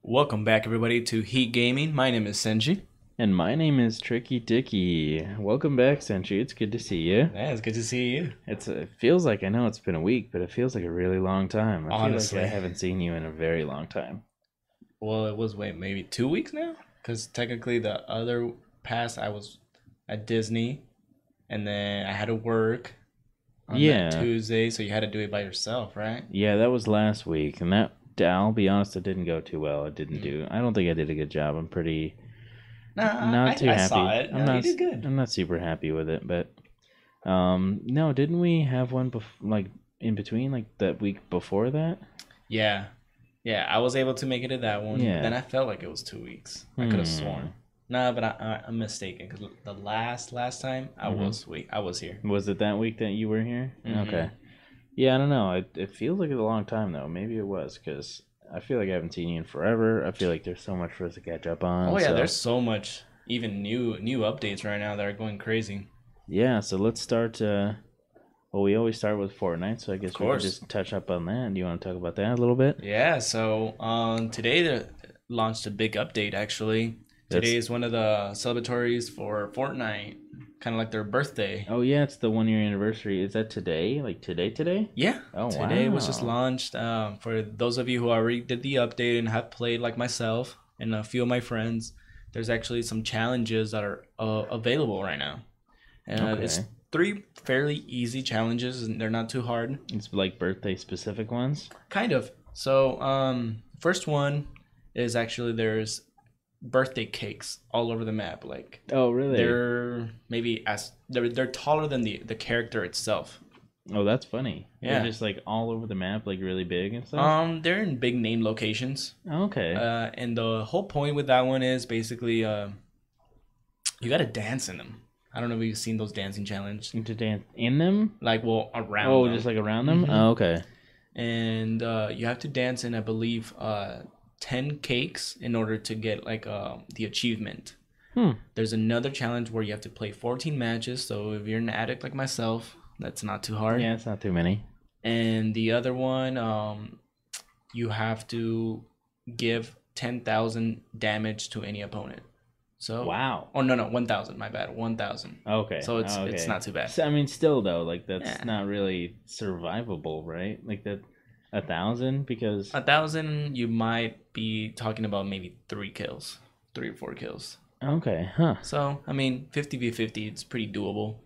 Welcome back, everybody, to Heat Gaming. My name is Senji. And my name is Tricky Dicky. Welcome back, Senshi. It's good to see you. Yeah, it's good to see you. It feels like I know it's been a week, but it feels like a really long time. I feel Honestly. like I haven't seen you in a very long time. Well, it was, maybe 2 weeks now? Because technically, the other past, I was at Disney, and then I had to work on that Yeah, Tuesday, so you had to do it by yourself, right? yeah, that was last week, and I'll be honest, it didn't go too well. I don't think I did a good job. I'm pretty Nah, not I, too I saw happy. it. No, you did good. I'm not super happy with it, but no, didn't we have one like in between, like that week before that? Yeah. Yeah, I was able to make it to that one. Yeah. Then I felt like it was 2 weeks. I could have sworn. Nah, but I'm mistaken because the last time I was here. Was it that week that you were here? Mhm. Okay. Yeah, I don't know. It feels like a long time though. Maybe it was because I feel like I haven't seen you in forever. I feel like there's so much for us to catch up on. Oh yeah, so, there's so much even new updates right now that are going crazy. yeah. So let's start. Well, we always start with Fortnite, so I guess we could course. just touch up on that. Do you want to talk about that a little bit? Yeah, so today they launched a big update actually. Today is one of the celebratories for Fortnite, kind of like their birthday. Oh yeah, it's the 1 year anniversary. Is that today? Like today? Yeah. Oh Today was just wow. launched. For those of you who already did the update and have played like myself and a few of my friends, there's actually some challenges that are available right now. It's Okay. 3 fairly easy challenges, and they're not too hard. It's like birthday specific ones. Kind of. So, first one is actually there's birthday cakes all over the map. Like Oh really? they're taller than the character itself. Oh, that's funny. Yeah. They're just like all over the map, like really big and stuff. They're in big name locations. Okay. And the whole point with that one is basically you gotta dance in them. I don't know if you've seen those dancing challenge. To dance in them? Like, well, around Oh, them. just like around them? Mhm. Oh, okay. And you have to dance in, I believe, 10 cakes in order to get like the achievement. There's another challenge where you have to play 14 matches. So if you're an addict like myself, that's not too hard. Yeah, it's not too many. And the other one, you have to give 10,000 damage to any opponent. So Wow. Oh no, 1,000. My bad, 1,000. Okay. So it's okay. not too bad. So, I mean, still though, like that's Yeah. not really survivable, right? Like that, 1,000 because 1,000, you might be talking about maybe 3 or 4 kills. okay, huh? So I mean, 50v50, it's pretty doable.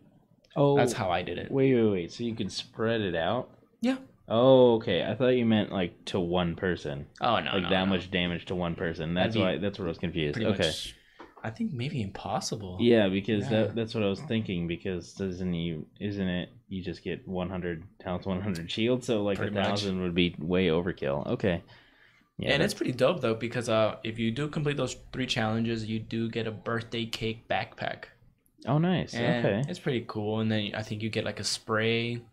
Oh, That's how I did it. wait. So you can spread it out? Yeah. Oh, okay. I thought you meant like to one person, Oh no, like no, that no. much damage to one person. That'd be That's what I was confused. Pretty Okay. much. I think maybe impossible. Yeah, because Yeah. that's what I was thinking. Because isn't it you just get 100 times 100 shield, so like Pretty much. 1,000 would be way overkill. Okay. Yeah, And it's pretty dope though because if you do complete those 3 challenges, you do get a birthday cake backpack. oh nice. And Okay. it's pretty cool. And then I think you get like a spray.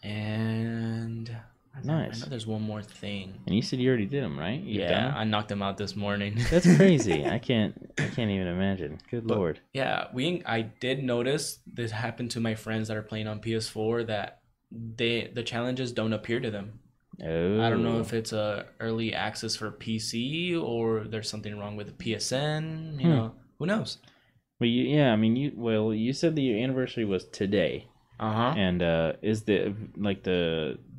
And I Nice. know there's one more thing. And you said you already did them, right? You've done Yeah, 'em? I knocked them out this morning. That's crazy. I can't even imagine. Good lord. Yeah, I did notice this happened to my friends that are playing on PS4 that the challenges don't appear to them. Oh. I don't know if it's a early access for PC or there's something wrong with the PSN. You know, who knows? Well, yeah, I mean, you said the anniversary was today, Uh-huh. and is the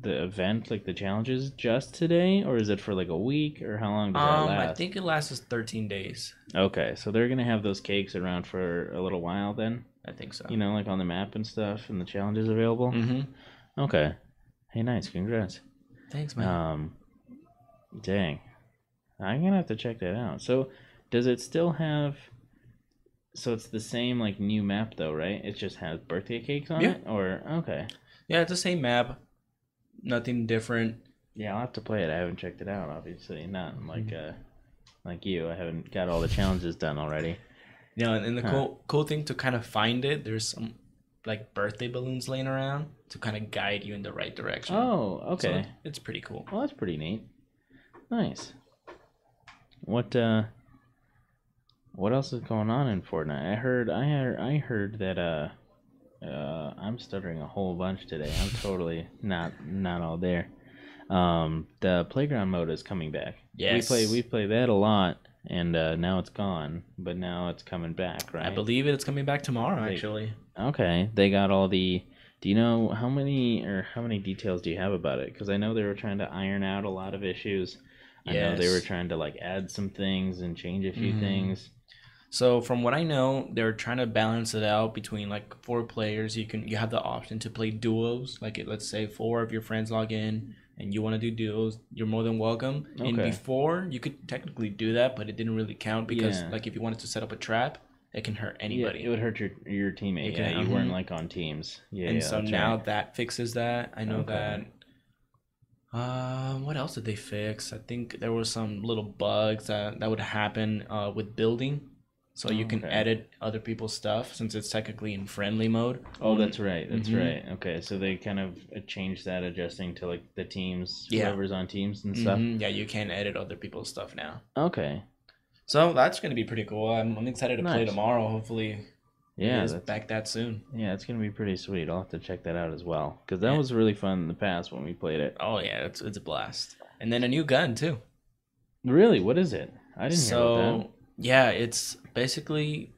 event, like the challenges, just today, or is it for like a week, or how long does that last? I think it lasts 13 days. Okay, so they're gonna have those cakes around for a little while then, I think so. you know, like on the map and stuff, and the challenges available. Mm-hmm. Okay, hey, nice, congrats. Thanks, man. Dang, I'm gonna have to check that out. So, does it still have? So it's the same like new map though, right? It just has birthday cakes on Yeah. it, or okay. Yeah, it's the same map. Nothing different. Yeah, I'll have to play it. I haven't checked it out, obviously. Not like you. I haven't got all the challenges done already. Yeah, and the Huh. cool thing to kind of find it, there's some like birthday balloons laying around to kind of guide you in the right direction. Oh, So okay. it's pretty cool. Well, that's pretty neat. Nice. What else is going on in Fortnite? I heard that I'm stuttering a whole bunch today. I'm totally not all there. The playground mode is coming back. Yes. We play that a lot, and now it's gone, but now it's coming back, right? I believe it's coming back tomorrow, actually. Okay, they got all the. Do you know how many details do you have about it? Because I know they were trying to iron out a lot of issues. I know they were trying to like add some things and change a few things. So from what I know, they're trying to balance it out between like 4 players. You have the option to play duos. Like let's say 4 of your friends log in and you want to do duos. You're more than welcome. Okay. And before you could technically do that, but it didn't really count because like if you wanted to set up a trap, it can hurt anybody. Yeah, it would hurt your teammate. Yeah, you weren't like on teams. Yeah, and so now that fixes that. I know that. What else did they fix? I think there were some little bugs that would happen with building. So you can edit other people's stuff since it's technically in friendly mode. Oh, that's right. That's right. Okay, so they kind of changed that, adjusting to like the teams, whoever's on teams and stuff. Yeah, you can edit other people's stuff now. Okay. So that's gonna be pretty cool. I'm excited to play tomorrow. Hopefully, it's back that soon. Yeah, it's gonna be pretty sweet. I'll have to check that out as well because that was really fun in the past when we played it. Oh yeah, it's a blast. And then a new gun too. Really? What is it? I didn't hear about that. Yeah, it's basically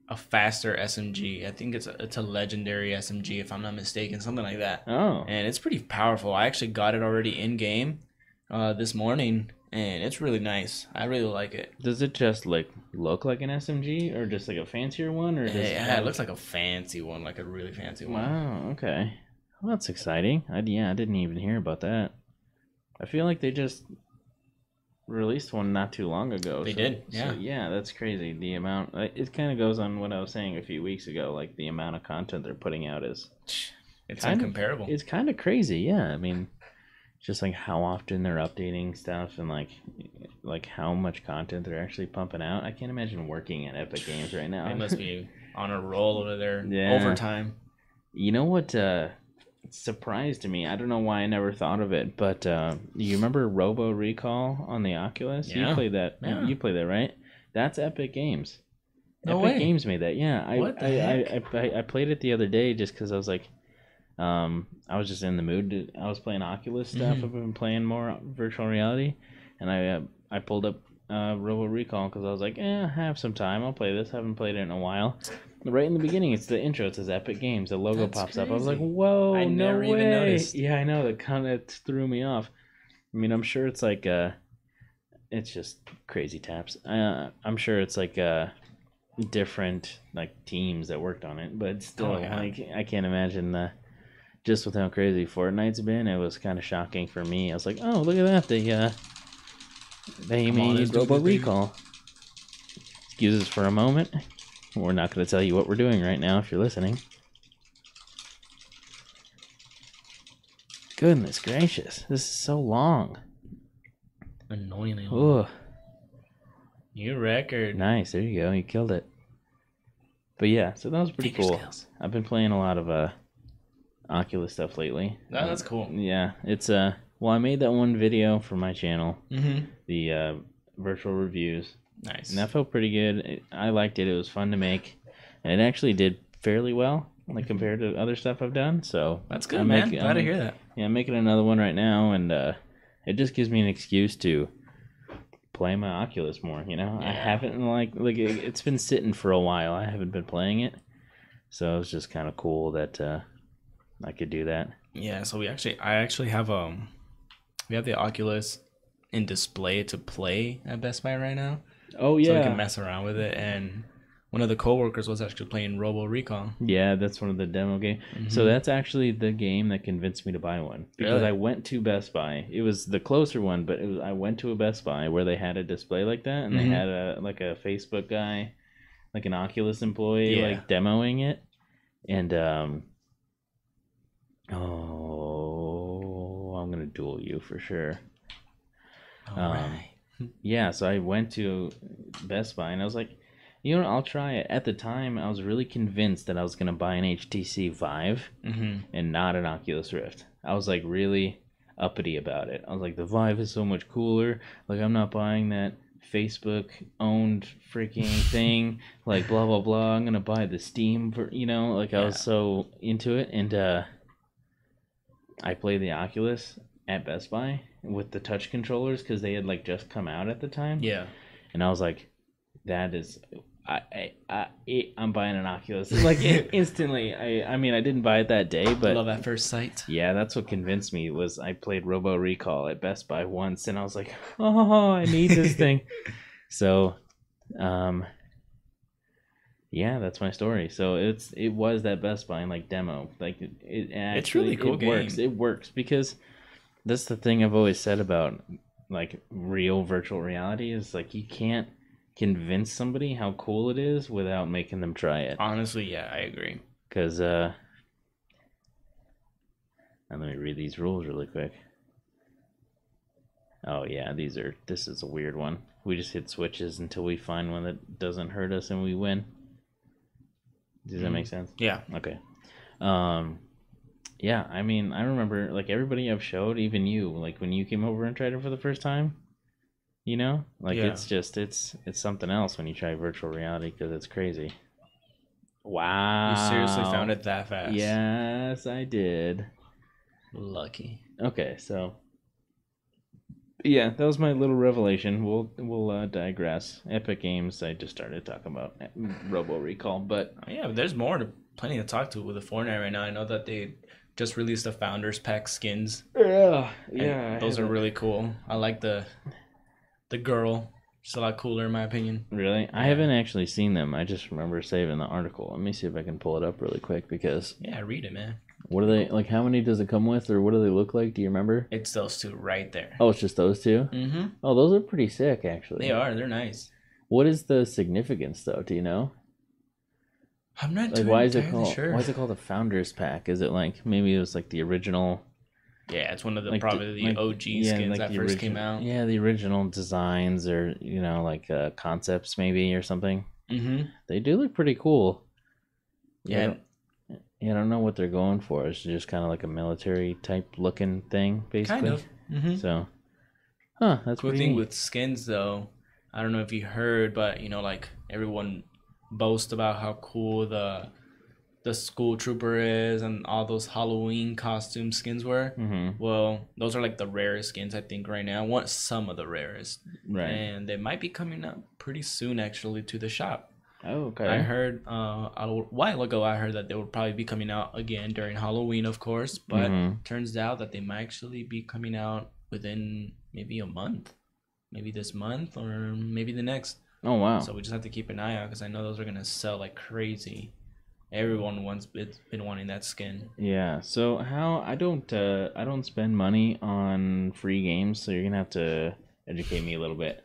a faster SMG. I think it's a legendary SMG if I'm not mistaken, something like that. Oh. And it's pretty powerful. I actually got it already in game this morning, and it's really nice. I really like it. Does it just like look like an SMG or just like a fancier one, or does it looks like a fancy one, like a really fancy one. Wow, okay. Well, that's exciting. I didn't even hear about that. I feel like they just released one not too long ago. They did, yeah. So, yeah, that's crazy. The amount, it kind of goes on what I was saying a few weeks ago. Like the amount of content they're putting out is, it's incomparable. It's kind of crazy, yeah. I mean, just like how often they're updating stuff and like how much content they're actually pumping out. I can't imagine working at Epic Games right now. They must be on a roll over there. Overtime. You know what? Surprised me. I don't know why I never thought of it, but you remember Robo Recall on the Oculus? Yeah. You played that. Yeah. You played that, right? That's Epic Games. No Epic way. Games made that. Yeah. What the heck? I played it the other day just because I was like, I was just in the mood. I was playing Oculus stuff. I've been playing more virtual reality, and I pulled up Robo Recall because I was like, I have some time. I'll play this. I haven't played it in a while. Right in the beginning, it's the intro. It says Epic Games. The logo pops up. I was like, "Whoa, I never no way!" Even noticed. Yeah, I know. That kind of threw me off. I mean, I'm sure it's like it's just crazy taps. I'm sure it's like different like teams that worked on it, but still, like I can't imagine just with how crazy Fortnite's been. It was kind of shocking for me. I was like, "Oh, look at that! They made Robo Recall." Excuse us for a moment. We're not going to tell you what we're doing right now if you're listening. Goodness gracious. This is so long. Annoyingly long. Ugh. New record. Nice. There you go. You killed it. But yeah, so that was pretty cool. Skills. I've been playing a lot of Oculus stuff lately. Oh, that's cool. Yeah. It's well, I made that one video for my channel. The virtual reviews. Nice. And that felt pretty good. I liked it. It was fun to make. And it actually did fairly well, like compared to other stuff I've done. So that's good, man. Glad to hear that. Yeah, I'm making another one right now, and it just gives me an excuse to play my Oculus more, you know? Yeah. I haven't, like it's been sitting for a while. I haven't been playing it. So it's just kind of cool that I could do that. Yeah, so I actually have we have the Oculus in display to play at Best Buy right now. Oh yeah, so we can mess around with it. And one of the coworkers was actually playing Robo Recall. Yeah, that's one of the demo games. So that's actually the game that convinced me to buy one because Really? I went to Best Buy. It was the closer one, but I went to a Best Buy where they had a display like that, and they had a Facebook guy, like an Oculus employee, like demoing it, and I'm gonna duel you for sure. All right. Yeah, so I went to Best Buy and I was like, you know what, I'll try it. At the time, I was really convinced that I was going to buy an HTC Vive and not an Oculus Rift. I was like really uppity about it. I was like, the Vive is so much cooler. Like, I'm not buying that Facebook-owned freaking thing. Like, blah, blah, blah. I'm going to buy the Steam, I was so into it. And I played the Oculus. at Best Buy with the touch controllers because they had like just come out at the time. Yeah. And I was like, that is, I'm buying an Oculus. Like instantly. I mean, I didn't buy it that day, but love at first sight. Yeah, that's what convinced me. Was I played Robo Recall at Best Buy once, and I was like, oh, I need this thing. So, yeah, that's my story. So it was that Best Buy like demo. Like it actually, it's really cool game. Works. It works because that's the thing I've always said about like real virtual reality is like you can't convince somebody how cool it is without making them try it. Honestly, yeah, I agree. Because and let me read these rules really quick. Oh yeah, this is a weird one. We just hit switches until we find one that doesn't hurt us and we win. Does that make sense? Yeah. Okay. Yeah, I mean, I remember like everybody I've showed, even you, like when you came over and tried it for the first time, you know, like it's just it's something else when you try virtual reality because it's crazy. Wow. You seriously found it that fast? Yes, I did. Lucky. Okay, so yeah, that was my little revelation. We'll digress. Epic Games. I just started talking about Robo Recall, but yeah, there's plenty to talk to with the Fortnite right now. I know that they just released the Founders Pack skins. Yeah. Those are really cool. I like the girl. She's a lot cooler in my opinion. Really? Yeah. I haven't actually seen them. I just remember saving the article. Let me see if I can pull it up really quick because yeah, read it, man. What are they like? How many does it come with, or what do they look like? Do you remember? It's those two right there. Oh, it's just those two. Mm-hmm. Oh, those are pretty sick, actually. They are. They're nice. What is the significance, though? Do you know? I'm not like. Why is it called? Sure. Why is it called a Founders Pack? Is it like maybe it was like the original? Yeah, it's one of the like probably the OG skins like that first came out. Yeah, the original designs or like concepts maybe or something. Mm-hmm. They do look pretty cool. Yeah. I don't know what they're going for. It's just kind of like a military type looking thing, basically. Kind of. Mm-hmm. So, that's cool thing neat. with skins, though. I don't know if you heard, but like everyone boasts about how cool the school trooper is and all those Halloween costume skins were. Mm-hmm. Well, those are like the rarest skins I think right now. I want some of the rarest, right? And they might be coming up pretty soon, actually, to the shop. Oh, okay. I heard a while ago. I heard that they would probably be coming out again during Halloween, of course. But turns out that they might actually be coming out within maybe a month, maybe this month or maybe the next. Oh wow! So we just have to keep an eye out because I know those are gonna sell like crazy. Everyone been wanting that skin. Yeah. So how I don't spend money on free games, so you're gonna have to educate me a little bit.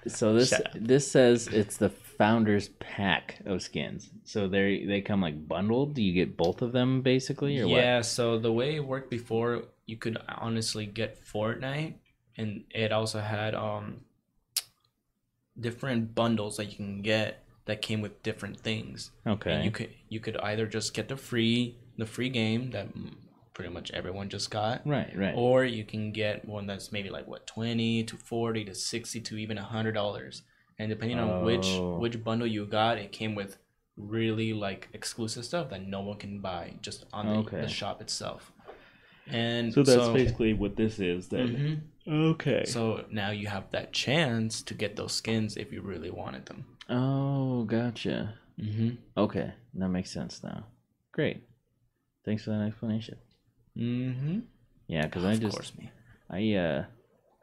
So this says it's the Founders Pack of skins. So they come like bundled. Do you get both of them basically, or what? Yeah. So the way it worked before, you could honestly get Fortnite, and it also had different bundles that you can get that came with different things. Okay. And you could either just get the free game that pretty much everyone just got. Right. Or you can get one that's maybe like what, $20 to $40 to $60 to even $100. And depending on which bundle you got, it came with really like exclusive stuff that no one can buy just on the shop itself. And so that's basically what this is then. Mm-hmm. Okay. So now you have that chance to get those skins if you really wanted them. Oh, gotcha. Mm-hmm. Okay, that makes sense now. Great. Thanks for that explanation. Mm-hmm. Yeah, because I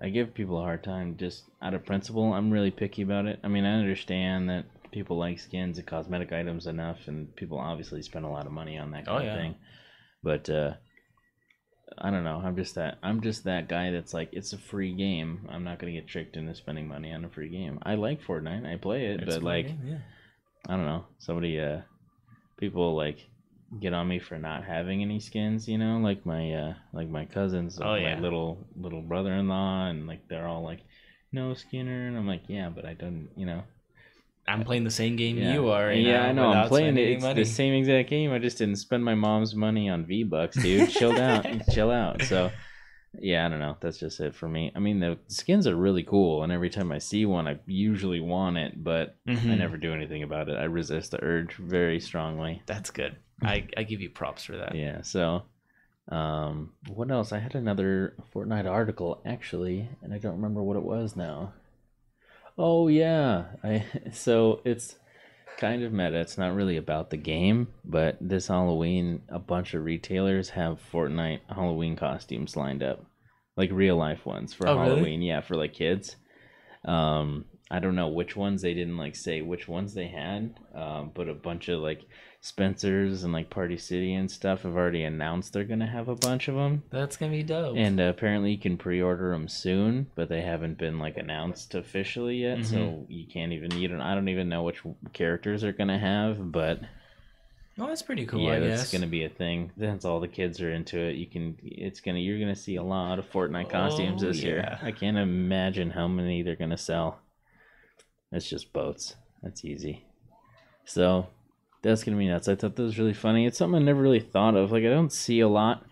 give people a hard time just out of principle. I'm really picky about it. I mean, I understand that people like skins and cosmetic items enough, and people obviously spend a lot of money on that kind of thing. But I don't know. I'm just that guy that's like, it's a free game. I'm not gonna get tricked into spending money on a free game. I like Fortnite. I play it, but like, I don't know. People like get on me for not having any skins. Like my cousins, my little brother-in-law, and like they're all like, no Skinner, and I'm like, yeah, but I don't. I'm playing the same game you are. I know. I'm playing it. It's the same exact game. I just didn't spend my mom's money on V-Bucks, dude. Chill out. So, yeah, I don't know. That's just it for me. I mean, the skins are really cool, and every time I see one, I usually want it, but I never do anything about it. I resist the urge very strongly. That's good. I give you props for that. Yeah. So, What else? I had another Fortnite article actually, and I don't remember what it was now. Oh yeah, I so it's kind of meta. It's not really about the game, but this Halloween, a bunch of retailers have Fortnite Halloween costumes lined up, like real life ones for Oh, really? Halloween. Yeah, for like kids. I don't know which ones they didn't like say which ones they had, but a bunch of like Spencer's and like Party City and stuff have already announced they're gonna have a bunch of them. That's gonna be dope. And apparently you can pre-order them soon, but they haven't been like announced officially yet, so you can't even I don't even know which characters are gonna have, but Oh, that's pretty cool. yeah, I that's guess. gonna be a thing. Since all the kids are into it, you're gonna see a lot of Fortnite costumes this year. I can't imagine how many they're gonna sell. It's just boats. That's easy. So that's gonna be nuts. I thought that was really funny. It's something I never really thought of. Like I don't see a lot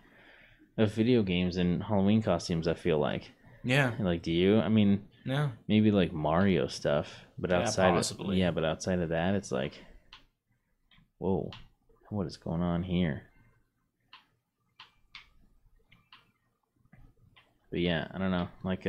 of video games in Halloween costumes, I feel like. Yeah. Like, do you? I mean, No. maybe like Mario stuff, but outside possibly. but outside of that, it's like, whoa, what is going on here? But yeah, I don't know. Like,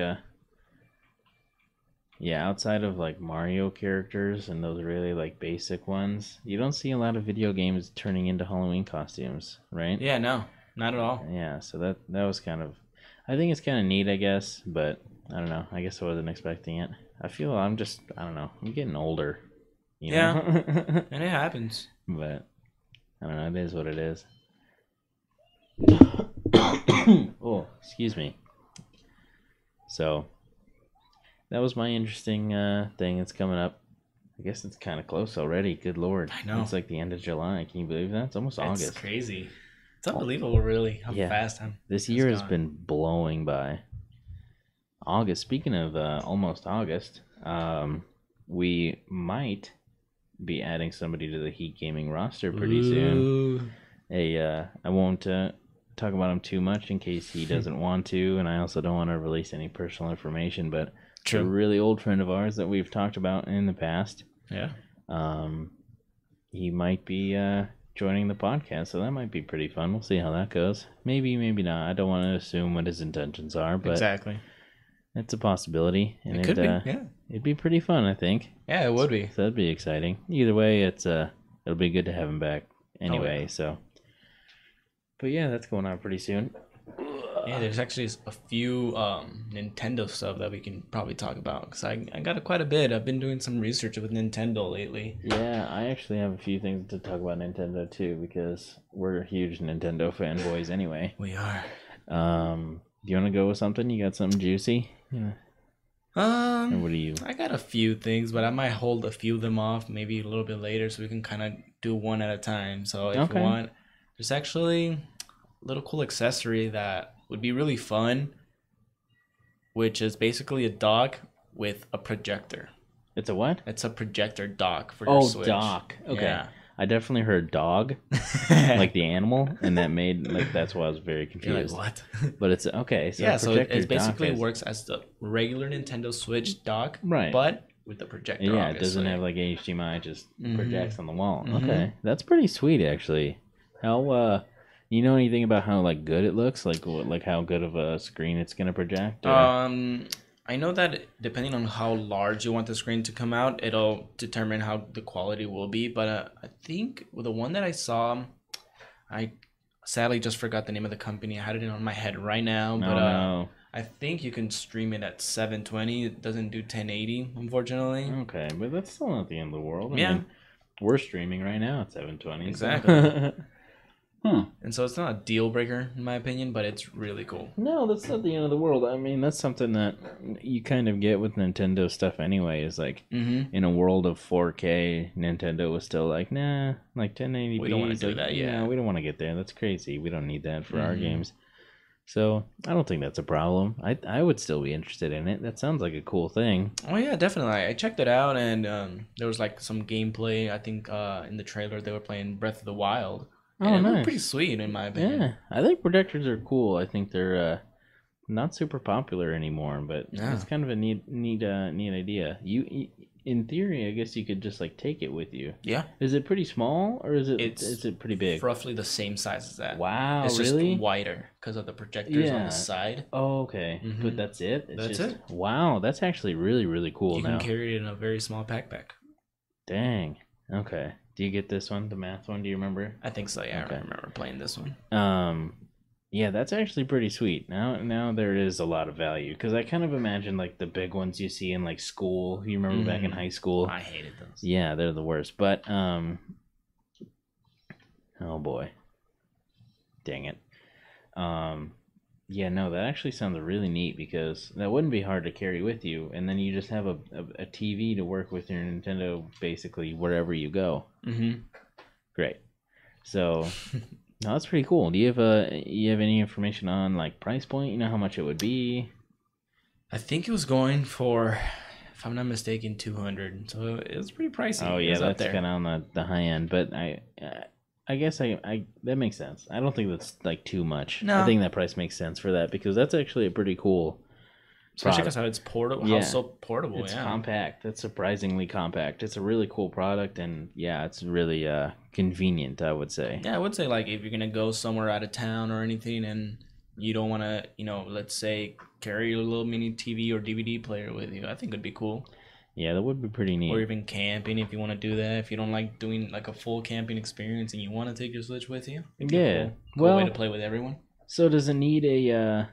yeah, outside of like Mario characters and those really like basic ones, you don't see a lot of video games turning into Halloween costumes, right? Yeah, no, not at all. Yeah, so that was kind of, I think it's kind of neat, I guess, but I don't know. I guess I wasn't expecting it. I don't know. I'm getting older, you know? Yeah. And it happens. But I don't know. It is what it is. Oh, excuse me. So that was my interesting thing that's coming up. I guess it's kind of close already. Good Lord. I know. It's like the end of July. Can you believe that? It's almost August. It's crazy. It's unbelievable, really, how fast time. This year has been blowing by. August. Speaking of almost August, we might be adding somebody to the Heat Gaming roster pretty soon. I won't talk about him too much in case he doesn't want to, and I also don't want to release any personal information, but a really old friend of ours that we've talked about in the past. Yeah. He might be joining the podcast, so that might be pretty fun. We'll see how that goes. Maybe, maybe not. I don't want to assume what his intentions are, but exactly. It's a possibility, and it could be. Yeah, it'd be pretty fun, I think. Yeah, it would be. So that'd be exciting. Either way, it'll be good to have him back anyway. Oh, yeah. So, but yeah, that's going on pretty soon. Yeah, there's actually a few Nintendo stuff that we can probably talk about because I got quite a bit. I've been doing some research with Nintendo lately. Yeah, I actually have a few things to talk about Nintendo too because we're huge Nintendo fanboys anyway. We are. Do you want to go with something? You got something juicy? Yeah. Or what do you? I got a few things, but I might hold a few of them off maybe a little bit later so we can kind of do one at a time. So if you want, there's actually a little cool accessory that would be really fun, which is basically a dock with a projector. It's a what? It's a projector dock for your Switch. Oh, dock. Okay. Yeah. I definitely heard dog, like the animal, and that made that's why I was very confused. You're like, what? But it's okay. So yeah, so it basically works as the regular Nintendo Switch dock, right? But with the projector. Yeah, obviously. It doesn't have like HDMI; it just projects on the wall. Okay, that's pretty sweet, actually. How you know anything about how like good it looks? Like how good of a screen it's gonna project? Or? I know that depending on how large you want the screen to come out, it'll determine how the quality will be. But I think with the one that I saw, I sadly just forgot the name of the company. I had it on my head right now. But no. I think you can stream it at 720. It doesn't do 1080, unfortunately. Okay, but that's still not the end of the world. I yeah. mean, we're streaming right now at 720. Exactly. And so it's not a deal breaker in my opinion, but it's really cool. No, that's not the end of the world. I mean, that's something that you kind of get with Nintendo stuff anyway. Is like in a world of 4K, Nintendo was still like, nah, like 1080p. We don't want to do that. Yeah, no, we don't want to get there. That's crazy. We don't need that for our games. So I don't think that's a problem. I would still be interested in it. That sounds like a cool thing. Oh yeah, definitely. I checked it out, and there was like some gameplay. I think in the trailer they were playing Breath of the Wild. Oh, nice. Pretty sweet in my opinion. Yeah, I think projectors are cool. I think they're not super popular anymore, but it's kind of a neat idea. in theory, I guess you could just like take it with you. Yeah. Is it pretty small or is It's it pretty big? roughly the same size as that. Wow, It's just really? wider because of the projectors on the Yeah. side. Oh, okay. But Mm-hmm. that's it? It's That's just it. wow, that's actually really, really cool You now. can carry it in a very small backpack. Dang. Okay. Do you get this one, the math one? Do you remember? I think so. Yeah, Okay. I remember playing this one. Yeah, that's actually pretty sweet. Now there is a lot of value because I kind of imagine like the big ones you see in like school. You remember back in high school? I hated those. Yeah, they're the worst. But oh boy, dang it. Yeah, no, that actually sounds really neat because that wouldn't be hard to carry with you, and then you just have a TV to work with your Nintendo basically wherever you go. Mm-hmm. Great. So. No, that's pretty cool. Do you have any information on like price point? You know how much it would be? I think it was going for, if I'm not mistaken, 200. So it was pretty pricey. Oh yeah, that's kind of on the high end. But I guess I that makes sense. I don't think that's like too much. No. I think that price makes sense for that because that's actually a pretty cool. Especially because how it's portable. Yeah. How it's so portable. It's compact. That's surprisingly compact. It's a really cool product, and yeah, it's really convenient, I would say. Yeah, I would say like if you're gonna go somewhere out of town or anything, and you don't want to, let's say carry a little mini TV or DVD player with you, I think it'd be cool. Yeah, that would be pretty neat. Or even camping if you want to do that. If you don't like doing like a full camping experience and you want to take your Switch with you, it'd be yeah, a cool way to play with everyone. So does it need a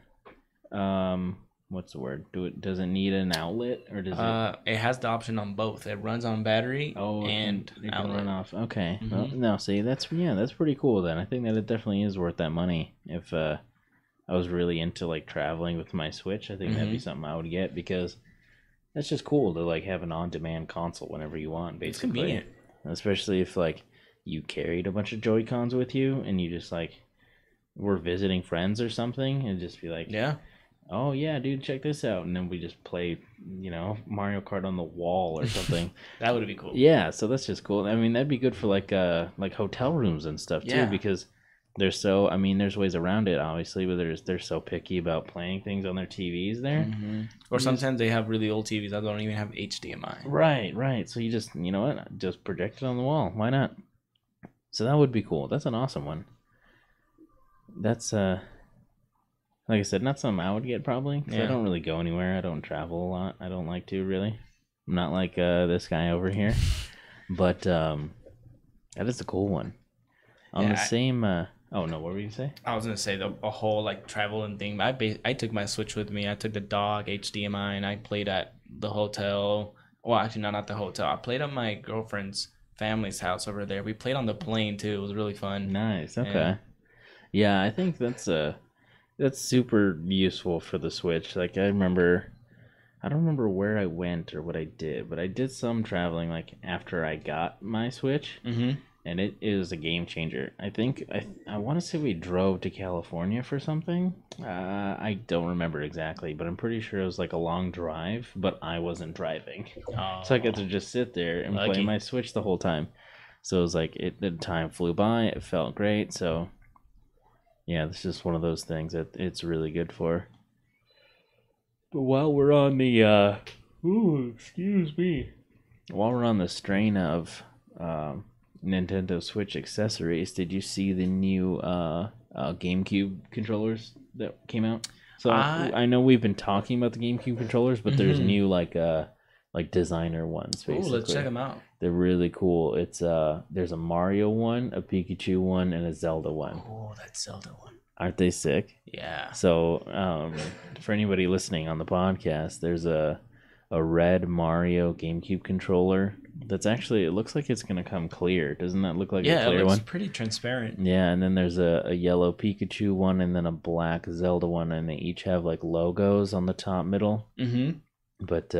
what's the word? Does it need an outlet or does it? It has the option on both. It runs on battery and it can outlet. run off. Okay. Mm-hmm. Well, no, see, that's pretty cool. Then I think that it definitely is worth that money. If I was really into like traveling with my Switch, I think that'd be something I would get because that's just cool to like have an on-demand console whenever you want. Basically, it's convenient. Especially if like you carried a bunch of Joy-Cons with you and you just like were visiting friends or something, and just be like, yeah. Oh yeah, dude, check this out, and then we just play, Mario Kart on the wall or something. That would be cool. Yeah, so that's just cool. I mean, that'd be good for like hotel rooms and stuff too, because they're so. I mean, there's ways around it, obviously, but they're so picky about playing things on their TVs there. Mm-hmm. Or sometimes they have really old TVs that don't even have HDMI. Right. So you just, just project it on the wall. Why not? So that would be cool. That's an awesome one. That's like I said, not something I would get probably. Cause I don't really go anywhere. I don't travel a lot. I don't like to really. I'm not like this guy over here. But that is a cool one. On the same. Oh no, what were you say? I was gonna say a whole like traveling thing. I took my Switch with me. I took the dock, HDMI, and I played at the hotel. Well, actually, not at the hotel. I played at my girlfriend's family's house over there. We played on the plane too. It was really fun. Nice. Okay. Yeah, I think that's super useful for the Switch. Like I don't remember where I went or what I did, but I did some traveling like after I got my Switch, and it is a game changer. I think I want to say we drove to California for something. I don't remember exactly, but I'm pretty sure it was like a long drive, but I wasn't driving, so I got to just sit there and play my Switch the whole time. So it was like the time flew by. It felt great. So. Yeah, this is one of those things that it's really good for. But while we're on the excuse me. While we're on the strain of Nintendo Switch accessories, did you see the new GameCube controllers that came out? So I know we've been talking about the GameCube controllers, but there's new like designer ones basically. Oh, let's check them out. They're really cool. It's there's a Mario one, a Pikachu one, and a Zelda one. Oh, that Zelda one. Aren't they sick? Yeah. So, for anybody listening on the podcast, there's a red Mario GameCube controller that's actually, it looks like it's gonna come clear. Doesn't that look like a clear one? Yeah, it looks pretty transparent. Yeah, and then there's a yellow Pikachu one, and then a black Zelda one, and they each have like logos on the top middle. Mm-hmm. But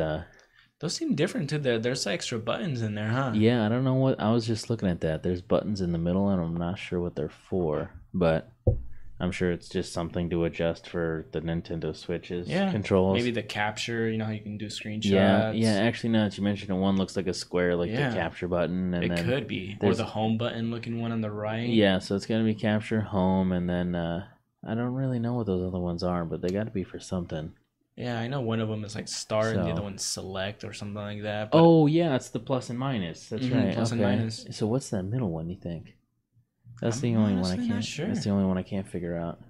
those seem different too. There's extra buttons in there, huh? Yeah, I don't know what. I was just looking at that. There's buttons in the middle, and I'm not sure what they're for, but I'm sure it's just something to adjust for the Nintendo Switch's controls. Maybe the capture. You know how you can do screenshots. Yeah. Actually, now that you mentioned it, one looks like a square, like the capture button, and it could be, or the home button looking one on the right. Yeah, so it's gonna be capture, home, and then I don't really know what those other ones are, but they got to be for something. Yeah, I know one of them is like start and the other So, one's select or something like that. But oh yeah, it's the plus and minus. That's right. plus and Okay. minus. So what's that middle one? You think? That's the I'm only one I honestly not can't. sure. That's the only one I can't figure out.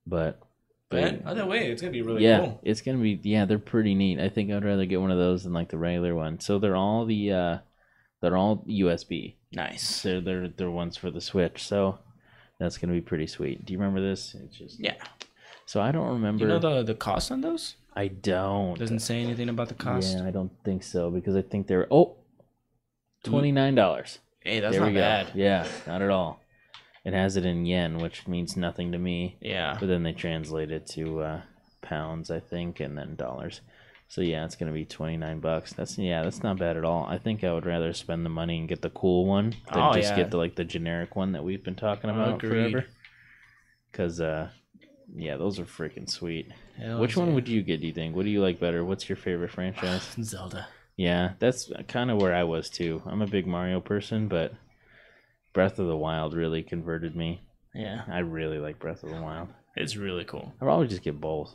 But, But either way, it's gonna be really yeah, cool. it's gonna be. Yeah, they're pretty neat. I think I'd rather get one of those than like the regular one. So they're all they're all USB. Nice. They're ones for the Switch. So that's gonna be pretty sweet. Do you remember this? It's just Yeah. So I don't remember. You know the cost on those? I don't. Doesn't say anything about the cost. Yeah, I don't think so because I think they're $29. Hey, that's there not we go. bad. Yeah, not at all. It has it in yen, which means nothing to me. Yeah. But then they translate it to pounds, I think, and then dollars. So yeah, it's gonna be $29. That's not bad at all. I think I would rather spend the money and get the cool one than get the generic one that we've been talking about forever. Because those are freaking sweet. Which one would you get, do you think? What do you like better? What's your favorite franchise? Zelda. Yeah, that's kind of where I was too. I'm a big Mario person, but Breath of the Wild really converted me. Yeah. I really like Breath of the Wild. It's really cool. I'd probably just get both.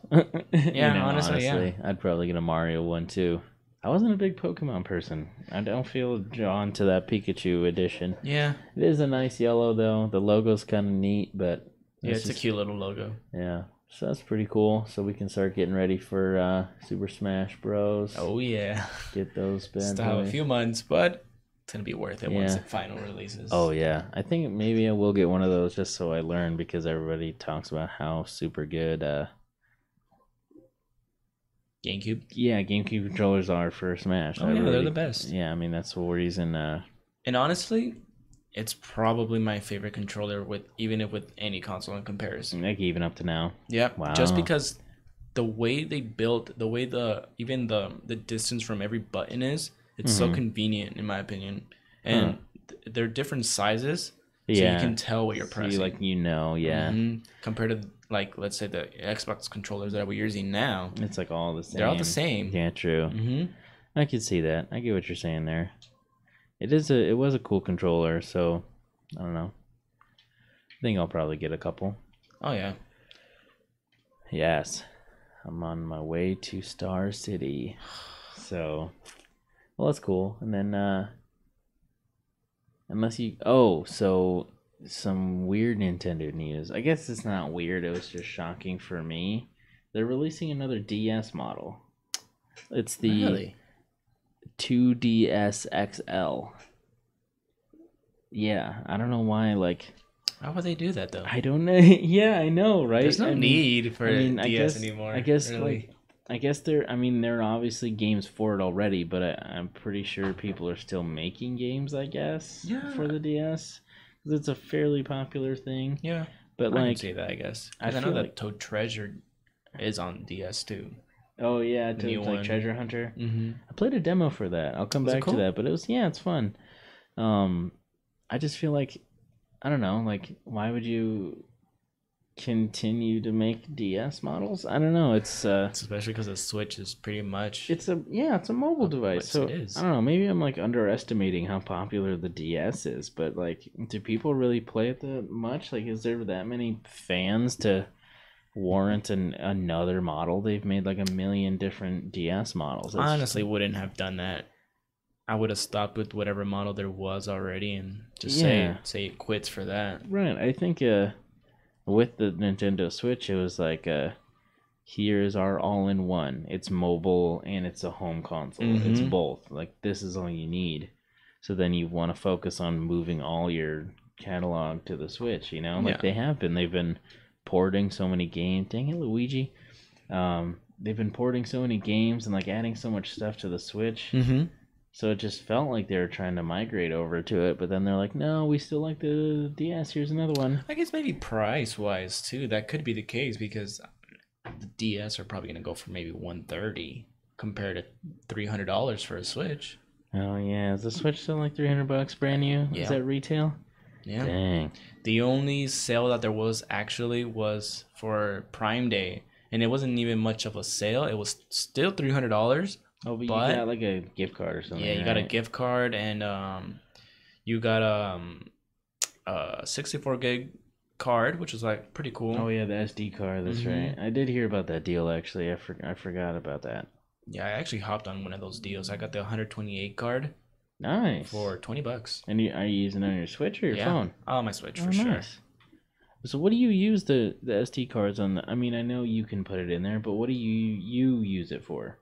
Yeah, honestly, yeah. I'd probably get a Mario one too. I wasn't a big Pokemon person. I don't feel drawn to that Pikachu edition. Yeah. It is a nice yellow though. The logo's kind of neat, but yeah, it's a cute little logo. Yeah. So that's pretty cool. So we can start getting ready for Super Smash Bros. Oh yeah. Get those bad Still have a few months, but it's gonna be worth it once it final releases. Oh yeah. I think maybe I will get one of those just so I learn because everybody talks about how super good GameCube. Yeah, GameCube controllers are for Smash. Oh yeah, they're the best. Yeah, I mean that's the reason. And honestly, it's probably my favorite controller with any console in comparison. Like even up to now. Yeah. Wow. Just because the way they built, the way the distance from every button is, it's so convenient in my opinion. And they're different sizes, so you can tell what you're pressing. Compared to like let's say the Xbox controllers that we're using now, it's like all the same. They're all the same. Yeah, true. I could see that. I get what you're saying there. It was a cool controller, so I don't know. I think I'll probably get a couple. Oh yeah. Yes. I'm on my way to Star City. So well that's cool. And then so some weird Nintendo news. I guess it's not weird, it was just shocking for me. They're releasing another DS model. It's the 2DS XL. Yeah, I don't know why. How would they do that though? I don't know. Yeah, I know, right? There's no need for DS anymore. I guess really. I guess there are obviously games for it already, but I'm pretty sure people are still making games. I guess for the DS because it's a fairly popular thing. Yeah, but I can see that. I guess I know that Toad Treasure is on DS too. Oh yeah, Toad Treasure Hunter. Mm-hmm. I played a demo for that. I'll come back to that, but it's fun. I just feel like I don't know, why would you continue to make DS models? I don't know. It's especially because the Switch is pretty much it's a mobile device. So it is. I don't know. Maybe I'm underestimating how popular the DS is, but do people really play it that much? Is there that many fans to warrant another model? They've made 1 million different DS models. I honestly wouldn't have done that. I would have stopped with whatever model there was already and just say it quits for that. Right. I think with the Nintendo Switch, it was here's our all-in-one. It's mobile and it's a home console. Mm-hmm. It's both. This is all you need. So then you want to focus on moving all your catalog to the Switch, they have been. They've been porting so many games. Dang it, Luigi. They've been porting so many games and adding so much stuff to the Switch. Mm-hmm. So it just felt like they were trying to migrate over to it, but then they're like, no, we still like the DS. Here's another one. I guess maybe price-wise, too. That could be the case because the DS are probably going to go for maybe $130 compared to $300 for a Switch. Oh, yeah. Is the Switch still $300 brand new? Yeah. Is that retail? Yeah. Dang. The only sale that there was actually was for Prime Day, and it wasn't even much of a sale. It was still $300. Oh, but you got a gift card or something. Yeah, you got a gift card and you got a 64 gig card, which was like pretty cool. Oh yeah, the SD card. That's right. I did hear about that deal actually. I forgot about that. Yeah, I actually hopped on one of those deals. I got the 128 card Nice. for $20. And are you using it on your Switch or your phone? Oh, my Switch for sure. Nice. So what do you use the SD cards on? I mean, I know you can put it in there, but what do you use it for?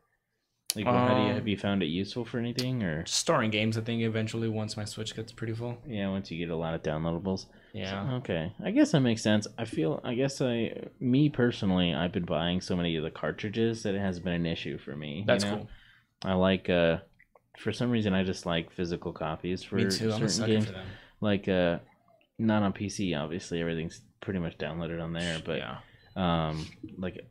Like, have you found it useful for anything or storing games? I think eventually once my Switch gets pretty full. Yeah, once you get a lot of downloadables. Yeah. So, okay, I guess that makes sense. Me personally, I've been buying so many of the cartridges that it has been an issue for me. That's cool. I like for some reason I just like physical copies for me too. I'm a sucker games. For them. Like not on PC. Obviously, everything's pretty much downloaded on there. But like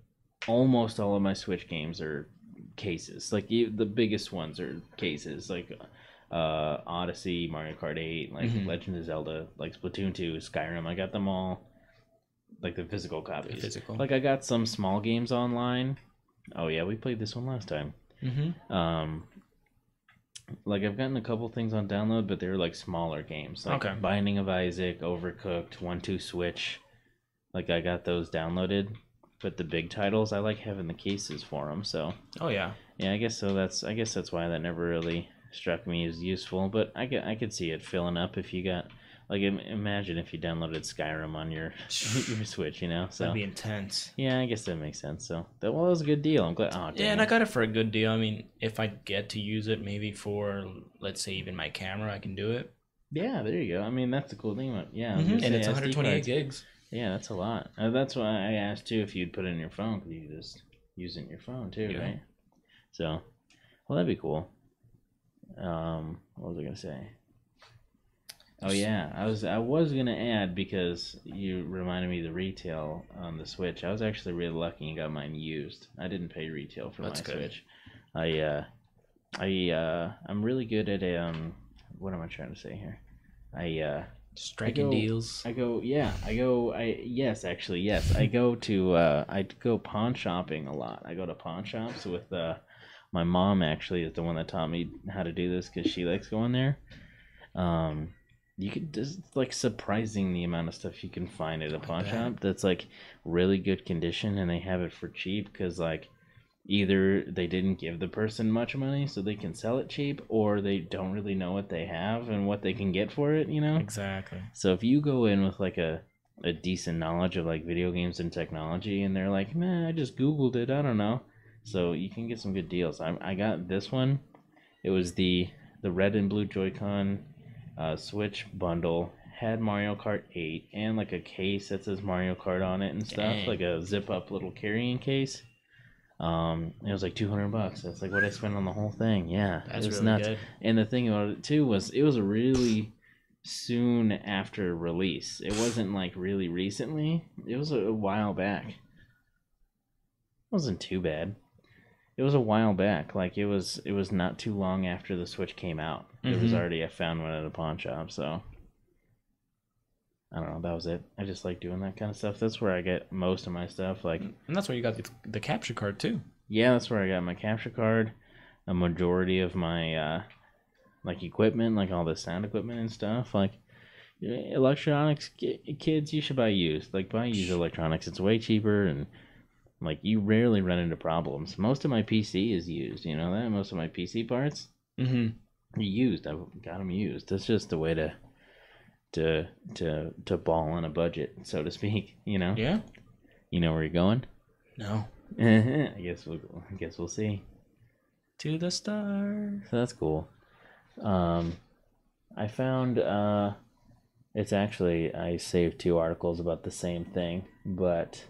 almost all of my Switch games are cases. Like the biggest ones are cases. Like Odyssey, Mario Kart 8, like Legend of Zelda, like Splatoon 2, Skyrim. I got them all. Like the physical copies. Like I got some small games online. Oh yeah, we played this one last time. Like I've gotten a couple things on download, but they're like smaller games, like Binding of Isaac, Overcooked, 1-2 Switch. Like I got those downloaded, but the big titles I like having the cases for them. So yeah, I guess so. I guess that's why that never really struck me as useful. But I could see it filling up if you got like imagine if you downloaded Skyrim on your Switch, you know. So that'd be intense. Yeah, I guess that makes sense. So that was a good deal. I'm glad. Oh, yeah, and I got it for a good deal. I mean, if I get to use it, maybe for let's say even my camera, I can do it. Yeah, there you go. I mean, that's the cool thing about and it's 128 gigs. Yeah, that's a lot. That's why I asked too if you'd put it in your phone because you could just use it in your phone too, right? So, well, that'd be cool. What was I gonna say? Oh yeah, I was gonna add because you reminded me of the retail on the Switch. I was actually really lucky and got mine used. I didn't pay retail for my Switch. I'm really good at what am I trying to say here? Striking deals. I go pawn shopping a lot. I go to pawn shops with my mom actually is the one that taught me how to do this because she likes going there. You could just like surprising the amount of stuff you can find at a pawn shop that's like really good condition and they have it for cheap because like either they didn't give the person much money so they can sell it cheap or they don't really know what they have and what they can get for it, you know? Exactly. So if you go in with like a decent knowledge of like video games and technology and they're like, man, I just Googled it, I don't know. So you can get some good deals. I got this one. It was the red and blue Joy-Con Switch bundle, had Mario Kart 8 and like a case that says Mario Kart on it and stuff. Like a zip up little carrying case. It was like $200. That's like what I spent on the whole thing. Yeah, that's it was really nuts. good. And the thing about it too was it was really soon after release. It wasn't like really recently. It was a while back. It wasn't too bad. It was a while back. Like it was not too long after the Switch came out. It was already I found one at a pawn shop. So I don't know. That was it. I just like doing that kind of stuff. That's where I get most of my stuff. Like, and that's where you got the capture card too. Yeah, that's where I got my capture card. A majority of my like equipment, like all the sound equipment and stuff. Like electronics, kids, you should buy used. Like buy used electronics. It's way cheaper and like you rarely run into problems. Most of my PC is used. You know that most of my PC parts are used. I got them used. That's just the way to ball on a budget, so to speak. You know. Yeah. You know where you're going? No. I guess we'll see. To the stars. So that's cool. I found it's actually I saved 2 articles about the same thing, but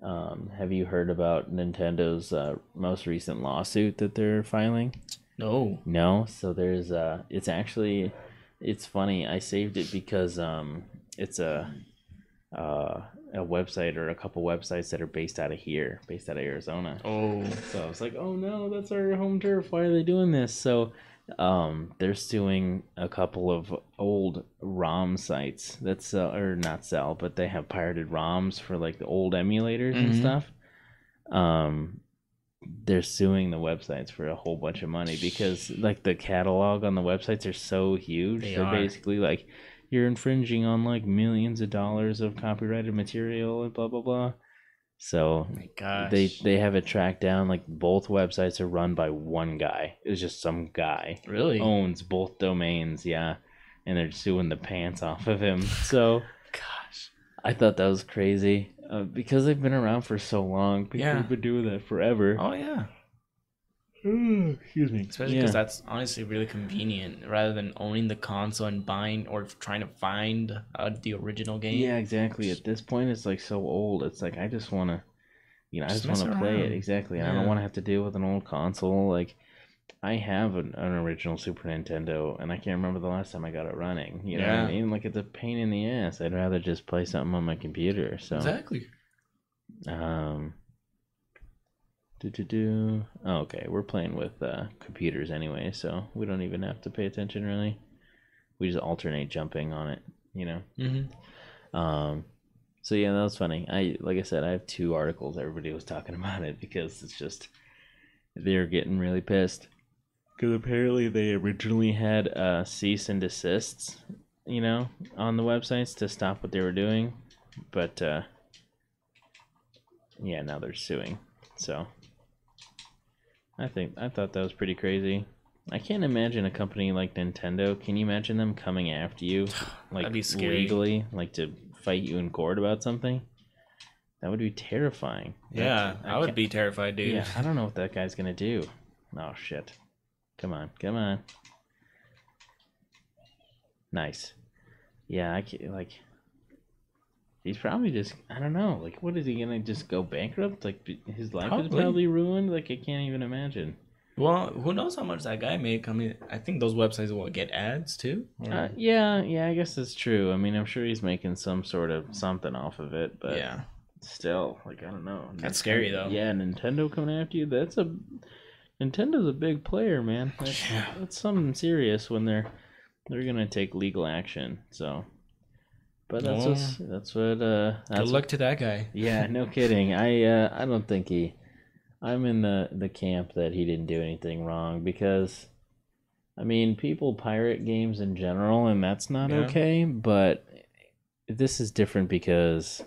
have you heard about Nintendo's most recent lawsuit that they're filing? No. So there's it's funny. I saved it because it's a website or a couple websites that are based out of Arizona. So I was like, oh no, that's our home turf. Why are they doing this? So they're suing a couple of old ROM sites that sell, or not sell, but they have pirated ROMs for like the old emulators and stuff. They're suing the websites for a whole bunch of money because like the catalog on the websites are so huge. They're basically like you're infringing on like millions of dollars of copyrighted material and blah blah blah. So Oh my gosh. they have it tracked down. Like both websites are run by one guy. It's just some guy Really? owns both domains. Yeah, and they're suing the pants off of him. So Gosh. I thought that was crazy because they've been around for so long. People have been doing that forever. Oh yeah. Excuse me. Especially because that's honestly really convenient rather than owning the console and buying or trying to find the original game. Yeah, exactly. At this point, it's like so old. It's like I just want to, I just want to play it. Exactly. And I don't want to have to deal with an old console. Like I have an original Super Nintendo, and I can't remember the last time I got it running. You know what I mean? Like it's a pain in the ass. I'd rather just play something on my computer. So exactly. Oh, okay, we're playing with computers anyway, so we don't even have to pay attention really. We just alternate jumping on it, you know. So yeah, that was funny. Like I said, I have 2 articles. Everybody was talking about it because it's just they're getting really pissed because apparently they originally had cease and desists, on the websites to stop what they were doing, but yeah, now they're suing. So I thought that was pretty crazy. I can't imagine a company like Nintendo. Can you imagine them coming after you, like That'd be scary. legally, like to fight you in court about something? That would be terrifying. Yeah, I would be terrified, dude. Yeah, I don't know what that guy's gonna do. Oh shit! Come on. Nice. Yeah, I can't, like. He's probably just, I don't know, like, what is he gonna just go bankrupt? Like, his life is probably ruined? Like, I can't even imagine. Well, who knows how much that guy make? I mean, I think those websites will get ads too. Yeah, I guess that's true. I mean, I'm sure he's making some sort of something off of it, but still, like, I don't know. That's scary, though. Yeah, Nintendo coming after you, Nintendo's a big player, man. That's something serious when they're gonna take legal action, so... But that's what good luck to that guy. Yeah, no kidding. I don't think I'm in the camp that he didn't do anything wrong because I mean, people pirate games in general and that's not okay, but this is different because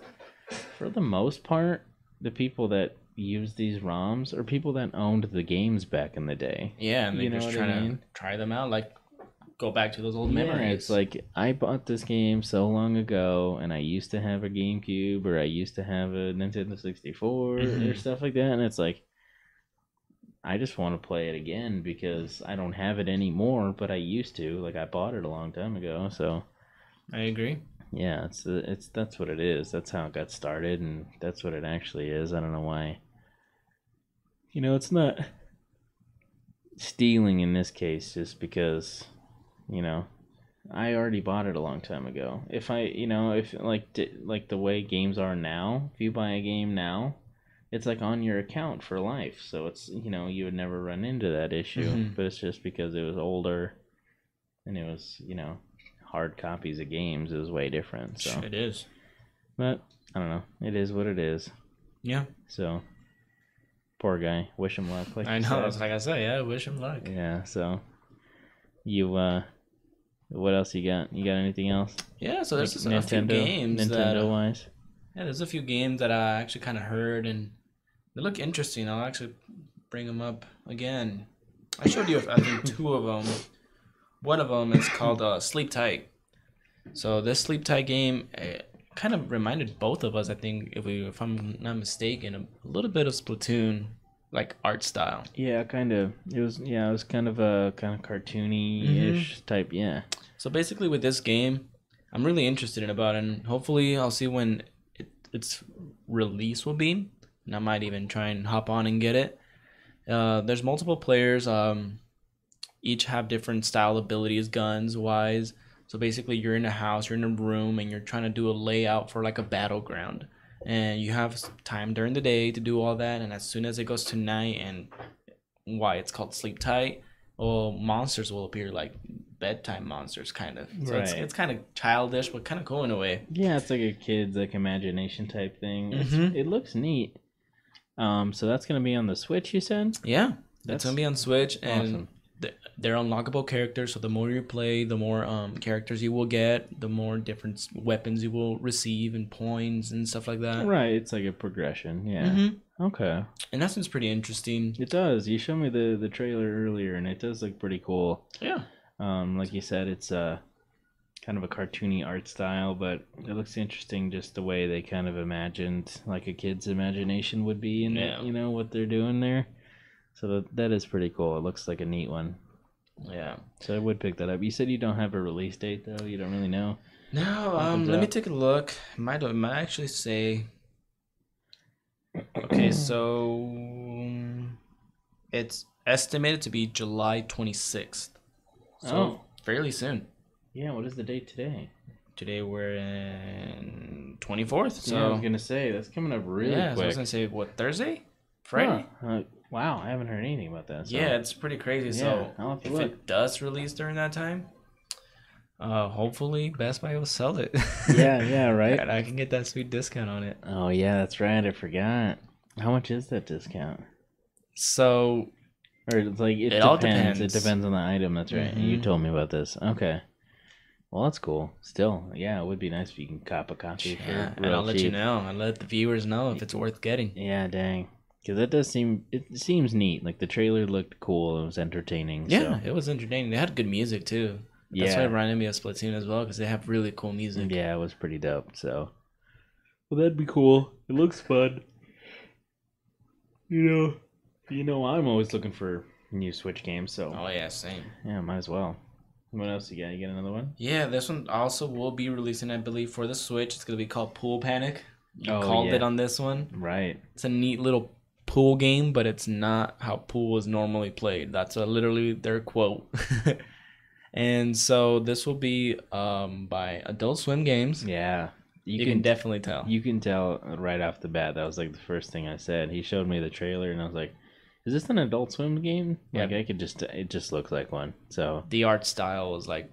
for the most part, the people that use these ROMs are people that owned the games back in the day. Yeah, and they just trying to try them out, like go back to those old memories. It's like I bought this game so long ago, and I used to have a GameCube, or I used to have a Nintendo 64, or stuff like that. And it's like I just want to play it again because I don't have it anymore, but I used to. Like I bought it a long time ago, so I agree. Yeah, it's that's what it is. That's how it got started, and that's what it actually is. I don't know why. It's not stealing in this case, just because. I already bought it a long time ago. If like the way games are now, if you buy a game now, it's like on your account for life. So it's, you would never run into that issue, but it's just because it was older and it was, hard copies of games. It was way different. So it is. But I don't know. It is what it is. Yeah. So poor guy. Wish him luck. I know. That's like I say. Yeah. Wish him luck. Yeah. So you what else you got? You got anything else? Yeah, so there's a few games Nintendo-wise. Yeah, there's a few games that I actually kind of heard, and they look interesting. I'll actually bring them up again. I showed you, I think, 2 of them. One of them is called Sleep Tight. So this Sleep Tight game kind of reminded both of us, I think, if I'm not mistaken, a little bit of Splatoon. Like art style. Yeah, kind of. It was kind of cartoony-ish type, yeah. So basically with this game, I'm really interested in about it, and hopefully I'll see when its release will be, and I might even try and hop on and get it. There's multiple players, each have different style abilities, guns-wise. So basically you're in a house, you're in a room, and you're trying to do a layout for like a battleground. And you have time during the day to do all that, and as soon as it goes to night, and why it's called Sleep Tight, well, monsters will appear, like bedtime monsters, kind of. So it's kind of childish, but kind of cool in a way. Yeah, it's like a kid's like imagination type thing. It looks neat. So that's gonna be on the Switch, you said? Yeah, that's gonna be on Switch, and awesome. they're unlockable characters. So the more you play, the more characters you will get, the more different weapons you will receive and points and stuff like that. Right, it's like a progression. Yeah. Okay. And that sounds pretty interesting. It does. You showed me the trailer earlier, and it does look pretty cool. Yeah. Like you said, it's kind of a cartoony art style, but it looks interesting just the way they kind of imagined, like a kid's imagination would be in it, you know, what they're doing there. So that is pretty cool. It looks like a neat one. Yeah. So I would pick that up. You said you don't have a release date, though? You don't really know? No, let me take a look. Might actually say... Okay, so... It's estimated to be July 26th. So, fairly soon. Yeah, what is the date today? Today we're in 24th. So yeah, I was going to say, that's coming up really quick. So I was going to say, what, Thursday? Friday? Wow, I haven't heard anything about that. So. Yeah, it's pretty crazy. Yeah, so if it does release during that time, hopefully Best Buy will sell it. yeah, right. And I can get that sweet discount on it. Oh yeah, that's right. I forgot. How much is that discount? So, or it's like it all depends. depends. It depends on the item. That's right. Mm-hmm. You told me about this. Okay. Well, that's cool. Still, yeah, it would be nice if you can cop a copy for real and I'll let cheap. you know. I'll let the viewers know if it's worth getting. Yeah, dang. Because it seems neat. Like the trailer looked cool. It was entertaining. Yeah, so. it was entertaining. They had good music too. That's why it reminded me of Splatoon as well, because they have really cool music. Yeah, it was pretty dope. So, well, that'd be cool. It looks fun. You know, I'm always looking for new Switch games. So. Oh yeah, same. Yeah, might as well. What else you got? You got another one? Yeah, this one also will be releasing, I believe, for the Switch. It's gonna be called Pool Panic. You called it on this one. Right. It's a neat little pool game, but it's not how pool is normally played. That's literally their quote. And so this will be by Adult Swim Games. Yeah. You can definitely tell. You can tell right off the bat. That was like the first thing I said. He showed me the trailer and I was like, is this an Adult Swim game? Yeah. Like it just looks like one. So the art style is like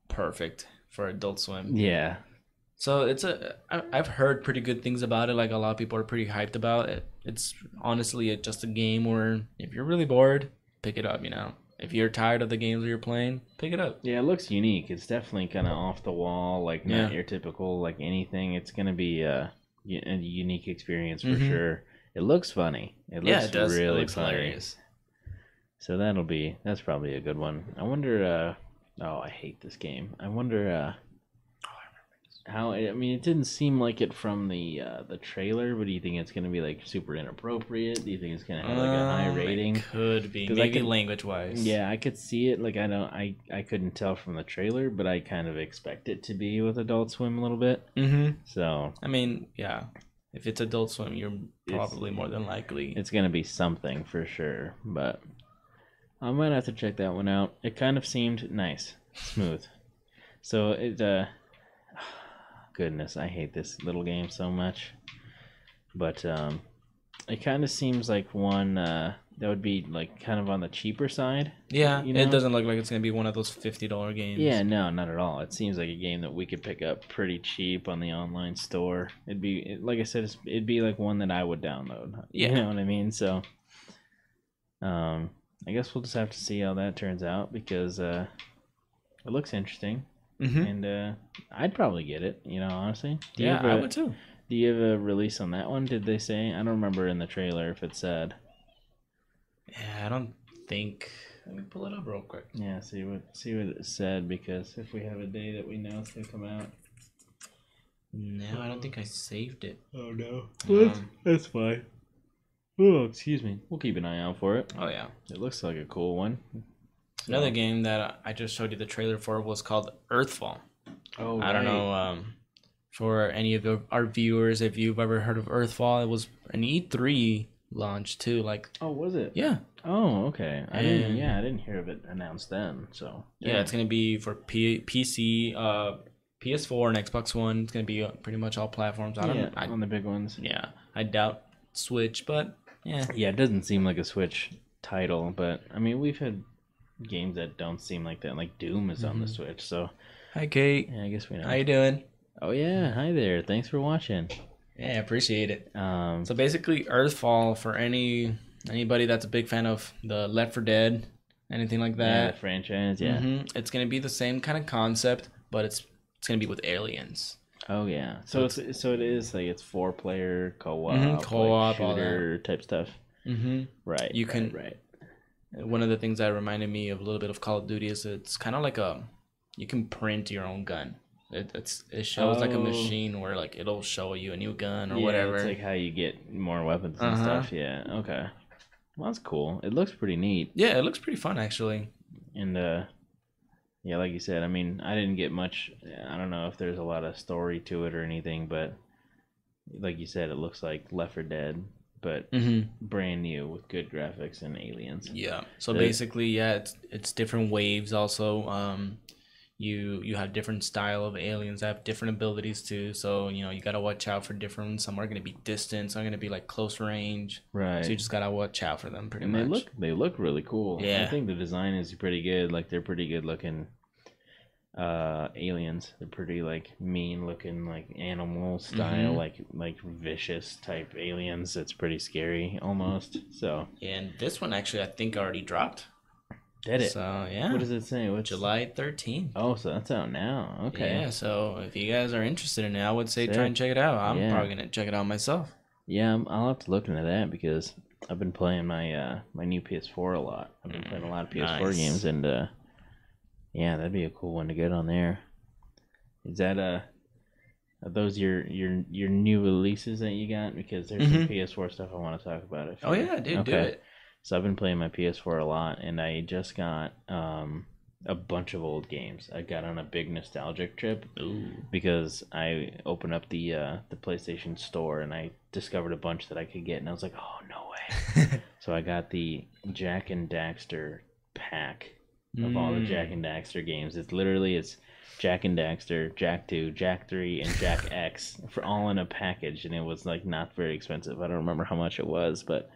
perfect for Adult Swim. Yeah. So I've heard pretty good things about it. Like a lot of people are pretty hyped about it. It's honestly just a game where if you're really bored, pick it up, you know. If you're tired of the games that you're playing, pick it up. Yeah, it looks unique. It's definitely kind of off the wall, like not your typical like anything. It's gonna be a unique experience for sure. It looks funny. It looks really it looks funny. Hilarious. So that's probably a good one. I wonder. I hate this game. I wonder how. I mean, it didn't seem like it from the trailer. But do you think it's gonna be like super inappropriate? Do you think it's gonna have like a high rating? It could be, maybe language wise. Yeah, I could see it. Like I couldn't tell from the trailer, but I kind of expect it to be with Adult Swim a little bit. Mm-hmm. So I mean, yeah. If it's Adult Swim, you're probably more than likely. It's going to be something for sure, but I might have to check that one out. It kind of seemed nice, smooth. So goodness, I hate this little game so much. But it kind of seems like one that would be like kind of on the cheaper side. Yeah, it doesn't look like it's going to be one of those $50 games. Yeah, no, not at all. It seems like a game that we could pick up pretty cheap on the online store. It'd be, like I said, it'd be like one that I would download. Yeah. You know what I mean? So, I guess we'll just have to see how that turns out because it looks interesting. Mm-hmm. And I'd probably get it, honestly. I would too. Do you have a release on that one? Did they say? I don't remember in the trailer if it said. Yeah, I don't think. Let me pull it up real quick. Yeah, see what it said, because if we have a day that we know it's gonna come out. No, I don't think I saved it. Oh no. That's fine. Oh, excuse me. We'll keep an eye out for it. Oh yeah. It looks like a cool one. Another game that I just showed you the trailer for was called Earthfall. Oh, I don't know for any of our viewers if you've ever heard of Earthfall. It was an E3 launch too. Oh, was it? Yeah. Oh, okay. I didn't hear of it announced then. So yeah, it's gonna be for PC, PS4, and Xbox One. It's gonna be pretty much all platforms. On the big ones. Yeah, I doubt Switch, but yeah. Yeah, it doesn't seem like a Switch title, but I mean we've had games that don't seem like that. Like Doom is on the Switch, so. Hi, Kate. Yeah, I guess we know. How you doing? Oh yeah, hi there. Thanks for watching. Yeah, I appreciate it. So basically, Earthfall, for anybody that's a big fan of the Left 4 Dead anything like Yeah, the that. franchise. Yeah. It's gonna be the same kind of concept, but it's gonna be with aliens. Oh yeah. So So it is like it's 4-player co-op, like co-op, all that. shooter type stuff. Right. You can. Right. One of the things that reminded me of a little bit of Call of Duty is it's kind of like you can print your own gun. It shows like a machine where like it'll show you a new gun or whatever. It's like how you get more weapons and stuff. Yeah. Okay. Well, that's cool. It looks pretty neat. Yeah, it looks pretty fun actually. And yeah, like you said, I mean, I didn't get much. I don't know if there's a lot of story to it or anything, but like you said, it looks like Left 4 Dead, but brand new with good graphics and aliens. Yeah. So basically, yeah, it's different waves. Also, you have different style of aliens that have different abilities too. So you gotta watch out for different. Some are gonna be distant. Some are gonna be like close range. Right. So you just gotta watch out for them pretty much. They look really cool. Yeah. I think the design is pretty good. Like they're pretty good looking aliens. They're pretty like mean looking, like animal style, like vicious type aliens. It's pretty scary almost. So and this one actually I think already dropped. Did it? So yeah. What does it say? What's July 13th. Oh, so that's out now. Okay. Yeah, so if you guys are interested in it, I would say try and check it out. I'm probably gonna check it out myself. Yeah, I'll have to look into that because I've been playing my my new PS4 a lot. I've been playing a lot of PS4 games, and yeah, that'd be a cool one to get on there. Is that are those your new releases that you got? Because there's some PS4 stuff I want to talk about. Oh yeah, dude, do it. So I've been playing my PS4 a lot, and I just got a bunch of old games. I got on a big nostalgic trip because I opened up the PlayStation Store and I discovered a bunch that I could get, and I was like, oh no way! So I got the Jack and Daxter pack of all the Jack and Daxter games. It's Jack and Daxter, Jak 2, Jak 3, and Jak X for all in a package, and it was like not very expensive. I don't remember how much it was, but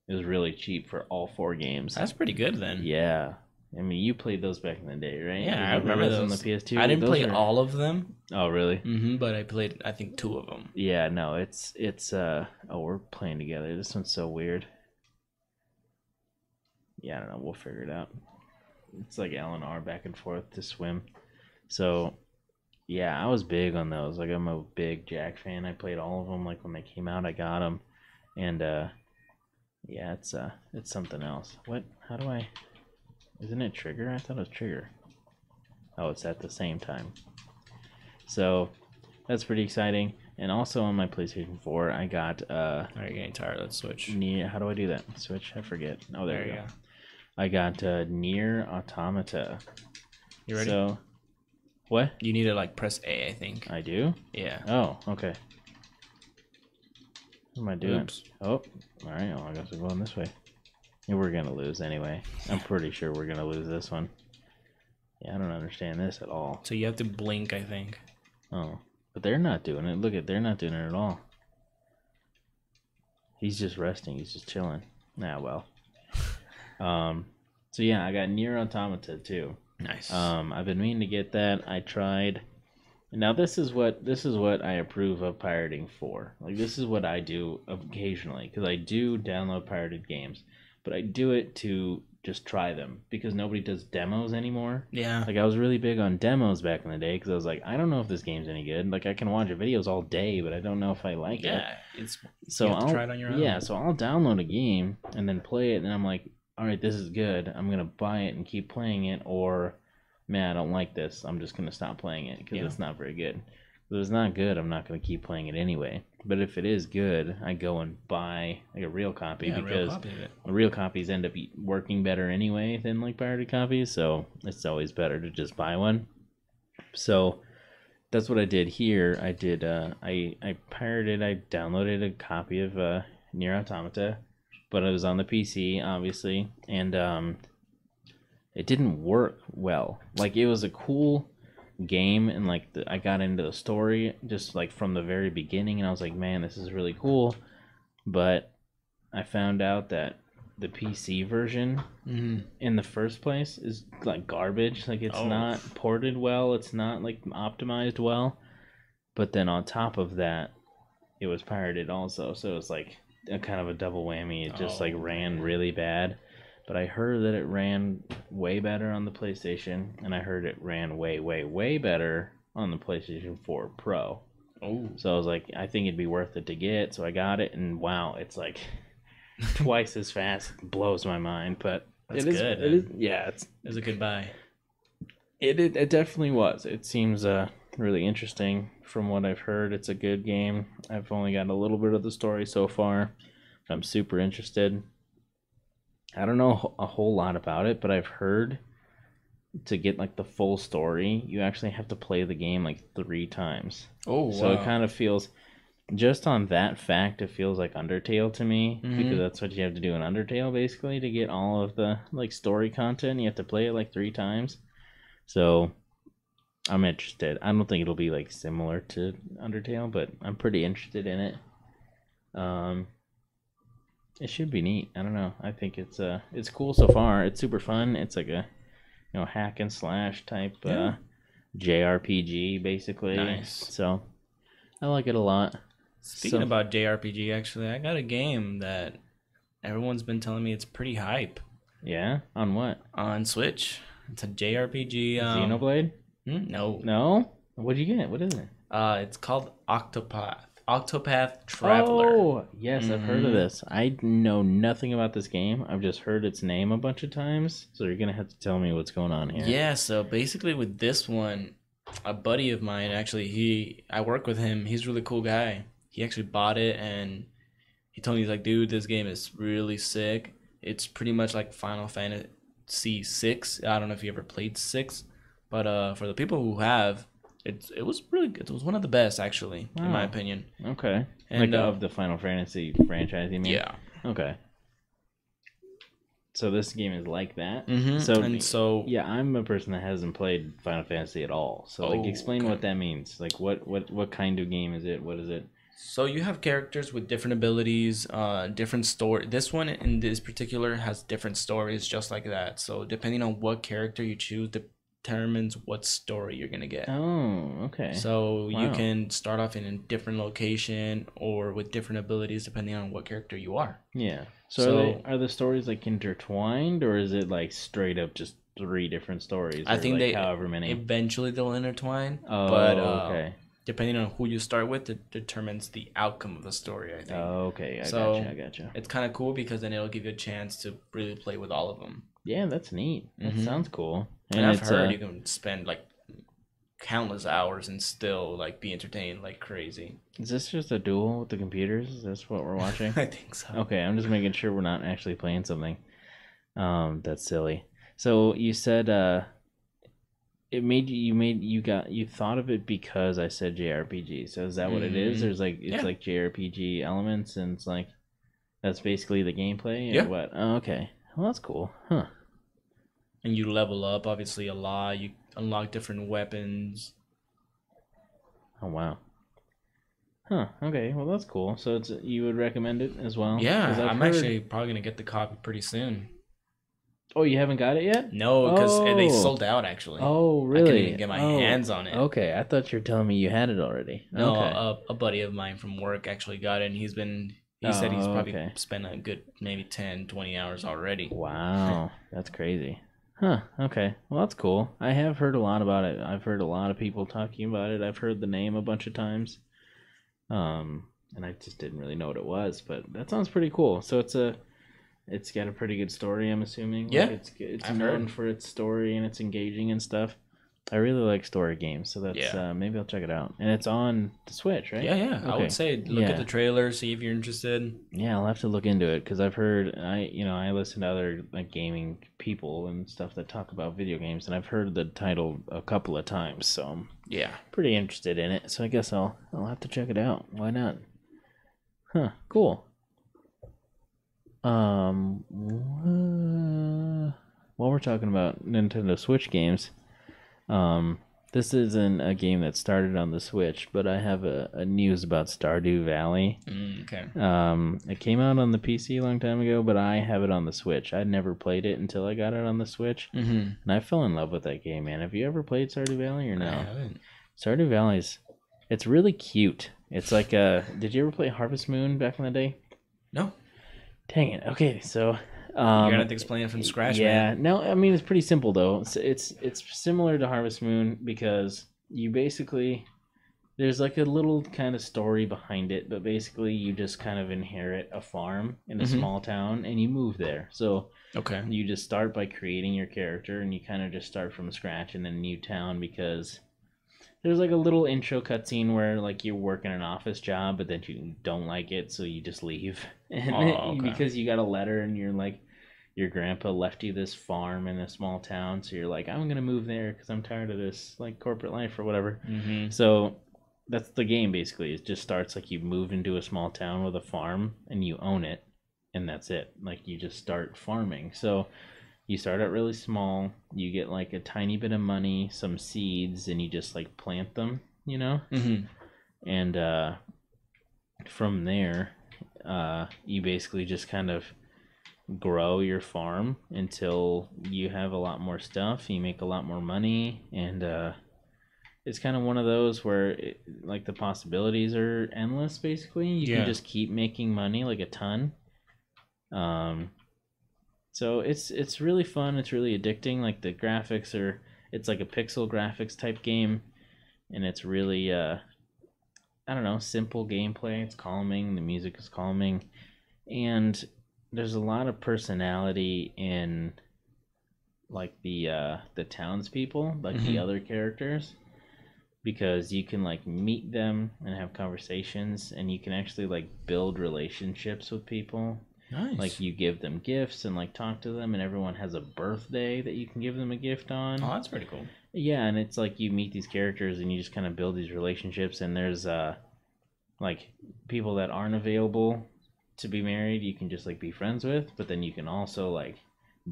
it was really cheap for all 4 games. That's pretty good then. Yeah. I mean, you played those back in the day, right? Yeah, I remember those on the PS2. I didn't play all of them. Oh, really? But I played, I think, 2 of them. Yeah, no, it's oh, we're playing together. This one's so weird. Yeah, I don't know. We'll figure it out. It's like L and R back and forth to swim. So, yeah, I was big on those. Like, I'm a big Jak fan. I played all of them. Like, when they came out, I got them. And, yeah, it's something else. What? How do I... Isn't it trigger? I thought it was trigger. Oh, it's at the same time. So, that's pretty exciting. And also on my PlayStation 4, I got... Alright, getting tired. Let's switch. How do I do that? Switch? I forget. Oh, there you go. I got Nier Automata. You ready? So, what? You need to, like, press A, I think. I do? Yeah. Oh, okay. What am I doing? Oops. Oh, alright. Well, I guess we're going this way. Yeah, we're gonna lose anyway. I'm pretty sure we're gonna lose this one. Yeah, I don't understand this at all. So you have to blink, I think. Oh, but they're not doing it. Look they're not doing it at all. He's just resting. He's just chilling. Nah, well. So yeah, I got Nier Automata too. Nice. I've been meaning to get that. I tried. Now this is what I approve of pirating for. Like, this is what I do occasionally, because I do download pirated games, but I do it to just try them because nobody does demos anymore. Yeah. Like, I was really big on demos back in the day because I was like, I don't know if this game's any good. Like, I can watch videos all day, but I don't know if I like it. Yeah, So I'll try it on your own. Yeah, so I'll download a game and then play it, and I'm like, all right, this is good. I'm gonna buy it and keep playing it, or man, I don't like this. I'm just gonna stop playing it because it's not very good. If it's not good, I'm not gonna keep playing it anyway. But if it is good, I go and buy like a real copy because real copies end up working better anyway than like pirated copies. So it's always better to just buy one. So that's what I did here. I did. I pirated. I downloaded a copy of Nier Automata, but it was on the PC, obviously, and it didn't work well. Like, it was a cool game, and like I got into the story just like from the very beginning, and I was like, man, this is really cool. But I found out that the PC version in the first place is like garbage. Like, it's not ported well. It's not like optimized well. But then on top of that, it was pirated also, so it was like a kind of a double whammy. It just like ran really bad. but I heard that it ran way better on the PlayStation, and I heard it ran way, way, way better on the PlayStation 4 Pro. Oh. So I was like, I think it'd be worth it to get. So I got it, and wow, it's like twice as fast. It blows my mind, but That's it is good. It is, yeah, it was a good buy. It definitely was. It seems really interesting from what I've heard. It's a good game. I've only got a little bit of the story so far. I'm super interested. I don't know a whole lot about it, but I've heard to get like the full story, you actually have to play the game like 3 times. Oh, wow. So it kind of feels, just on that fact, it feels like Undertale to me, because that's what you have to do in Undertale basically to get all of the like story content. You have to play it like 3 times. So I'm interested. I don't think it'll be like similar to Undertale, but I'm pretty interested in it. It should be neat. I don't know. I think it's cool so far. It's super fun. It's like a hack and slash type JRPG basically. Nice. So I like it a lot. Speaking about JRPG, actually, I got a game that everyone's been telling me it's pretty hype. Yeah? On what? On Switch. It's a JRPG. Xenoblade? No. No? What'd you get? What is it? It's called Octopath Traveler. Oh, yes, I've heard of this. I know nothing about this game. I've just heard its name a bunch of times. So you're going to have to tell me what's going on here. Yeah, so basically with this one, a buddy of mine, actually, I work with him. He's a really cool guy. He actually bought it, and he told me, he's like, dude, this game is really sick. It's pretty much like Final Fantasy 6. I don't know if you ever played 6, but for the people who have, it was really good. It was one of the best, actually, in my opinion. Okay. And, like of the Final Fantasy franchise, you mean? Yeah. Okay. So this game is like that. Mm-hmm. So yeah, I'm a person that hasn't played Final Fantasy at all. So explain what that means. Like what kind of game is it? What is it? So you have characters with different abilities, different story. This one in this particular has different stories, just like that. So depending on what character you choose, determines what story you're gonna get. Oh, okay. So you can start off in a different location or with different abilities depending on what character you are. Yeah. So are the stories like intertwined, or is it like straight up just 3 different stories? I think like however many. Eventually they'll intertwine. Oh, but, okay. Depending on who you start with, it determines the outcome of the story, I think. Oh, okay. I gotcha. It's kind of cool because then it'll give you a chance to really play with all of them. Yeah, that's neat. That sounds cool. And I've heard you can spend like countless hours and still like be entertained like crazy. Is this just a duel with the computers? Is this what we're watching? I think so. Okay, I'm just making sure we're not actually playing something. That's silly. So you said you thought of it because I said JRPG. So is that what it is? There's like like JRPG elements, and it's like that's basically the gameplay. Or what? Oh, okay. Well, that's cool. Huh. And you level up obviously a lot. You unlock different weapons. Oh wow. Huh. Okay. Well, that's cool. So you would recommend it as well? Yeah, I'm actually probably gonna get the copy pretty soon. Oh, you haven't got it yet? No, because they sold out actually. Oh, really? I couldn't even get my hands on it. Okay, I thought you were telling me you had it already. No, okay. A buddy of mine from work actually got it, and he said he's probably spent a good maybe 10, 20 hours already. Wow, that's crazy. Huh, okay. Well, that's cool. I have heard a lot about it. I've heard a lot of people talking about it. I've heard the name a bunch of times. And I just didn't really know what it was, but that sounds pretty cool. So it's got a pretty good story, I'm assuming. Yeah. Like it's known for its story and it's engaging and stuff. I really like story games, so that's maybe I'll check it out. And it's on the Switch, right? Yeah. Okay. I would say look at the trailer, see if you're interested. Yeah, I'll have to look into it because I've heard I listen to other like gaming people and stuff that talk about video games, and I've heard the title a couple of times, so I'm pretty interested in it. So I guess I'll have to check it out. Why not? Huh, cool. While we're talking about Nintendo Switch games, this isn't a game that started on the Switch, but I have a news about Stardew Valley. Okay. It came out on the PC a long time ago, but I have it on the Switch. I'd never played it until I got it on the Switch, and I fell in love with that game, man. Have you ever played Stardew Valley or no? I haven't. Stardew Valley's, it's really cute. It's like did you ever play Harvest Moon back in the day? No. Dang it. Okay, so You're gonna have to explain it from scratch, yeah, man. no, I mean it's pretty simple though. It's similar to Harvest Moon because you basically there's like a little kind of story behind it, but basically you just kind of inherit a farm in a small town and you move there. So Okay. you just start by creating your character and you kind of just start from scratch in a new town because there's like a little intro cutscene where like you work in an office job, but then you don't like it, so you just leave. And Oh, okay. because you got a letter and you're like, your grandpa left you this farm in a small town, so you're like, I'm gonna move there because I'm tired of this like corporate life or whatever. Mm-hmm. So that's the game basically. It just starts like you move into a small town with a farm and you own it, and that's it. Like you just start farming. So you start out really small, you get like a tiny bit of money, some seeds, and you just like plant them, you know? Mm-hmm. And from there, you basically just kind of grow your farm until you have a lot more stuff, you make a lot more money, and it's kind of one of those where like the possibilities are endless basically. You can just keep making money like a ton. So it's really fun. It's really addicting. Like the graphics are, it's like a pixel graphics type game, and it's really I don't know, simple gameplay. It's calming. The music is calming, and there's a lot of personality in like the townspeople, like the other characters, because you can like meet them and have conversations, and you can actually like build relationships with people. Nice. Like you give them gifts and like talk to them, and everyone has a birthday that you can give them a gift on. Oh, that's pretty cool. Yeah, and it's like you meet these characters and you just kind of build these relationships, and there's like people that aren't available to be married you can just like be friends with, but then you can also like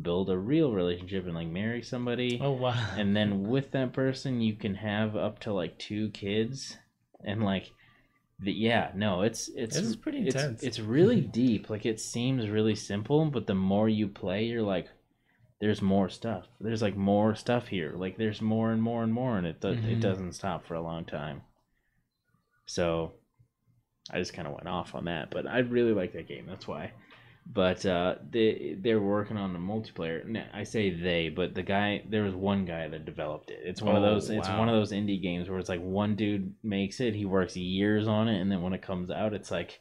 build a real relationship and like marry somebody. Oh, wow. And then with that person you can have up to like 2 kids, and like this is pretty intense. It's really deep. Like it seems really simple, but the more you play, you're like, there's more stuff. There's like more stuff here. Like there's more and more and more, and it doesn't stop for a long time. So I just kind of went off on that, but I really like that game. That's why. But they're working on the multiplayer. Now, I say they, but there was one guy that developed it. It's one of those. It's one of those indie games where it's like one dude makes it. He works years on it, and then when it comes out, it's like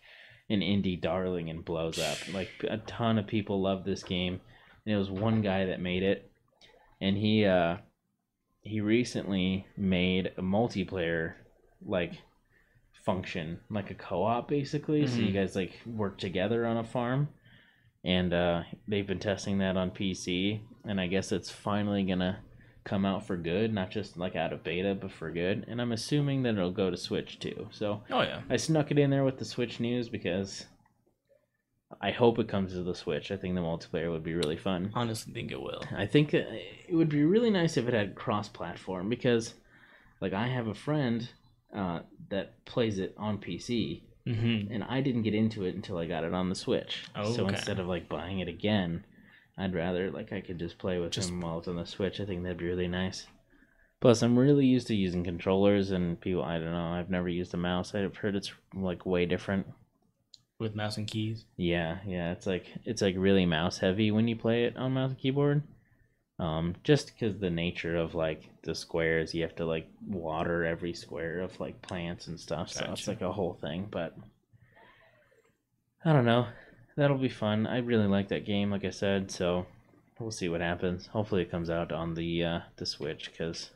an indie darling and blows up. Like a ton of people love this game, and it was one guy that made it, and he recently made a multiplayer like function, like a co-op basically. So you guys like work together on a farm. And they've been testing that on PC, and I guess it's finally gonna come out for good, not just like out of beta, but for good. And I'm assuming that it'll go to Switch too. So I snuck it in there with the Switch news because I hope it comes to the Switch. I think the multiplayer would be really fun. Honestly, think it will. I think it would be really nice if it had cross-platform, because like I have a friend that plays it on PC. And I didn't get into it until I got it on the Switch. So instead of like buying it again, I'd rather like I could just play with him while it's on the Switch. I think that'd be really nice. Plus, I'm really used to using controllers, and people, I don't know, I've never used a mouse. I've heard it's like way different with mouse and keys. Yeah, it's like really mouse heavy when you play it on mouse and keyboard. Just because the nature of like the squares, you have to like water every square of like plants and stuff. Gotcha. So it's like a whole thing, but I don't know. That'll be fun. I really like that game, like I said, so we'll see what happens. Hopefully it comes out on the Switch, because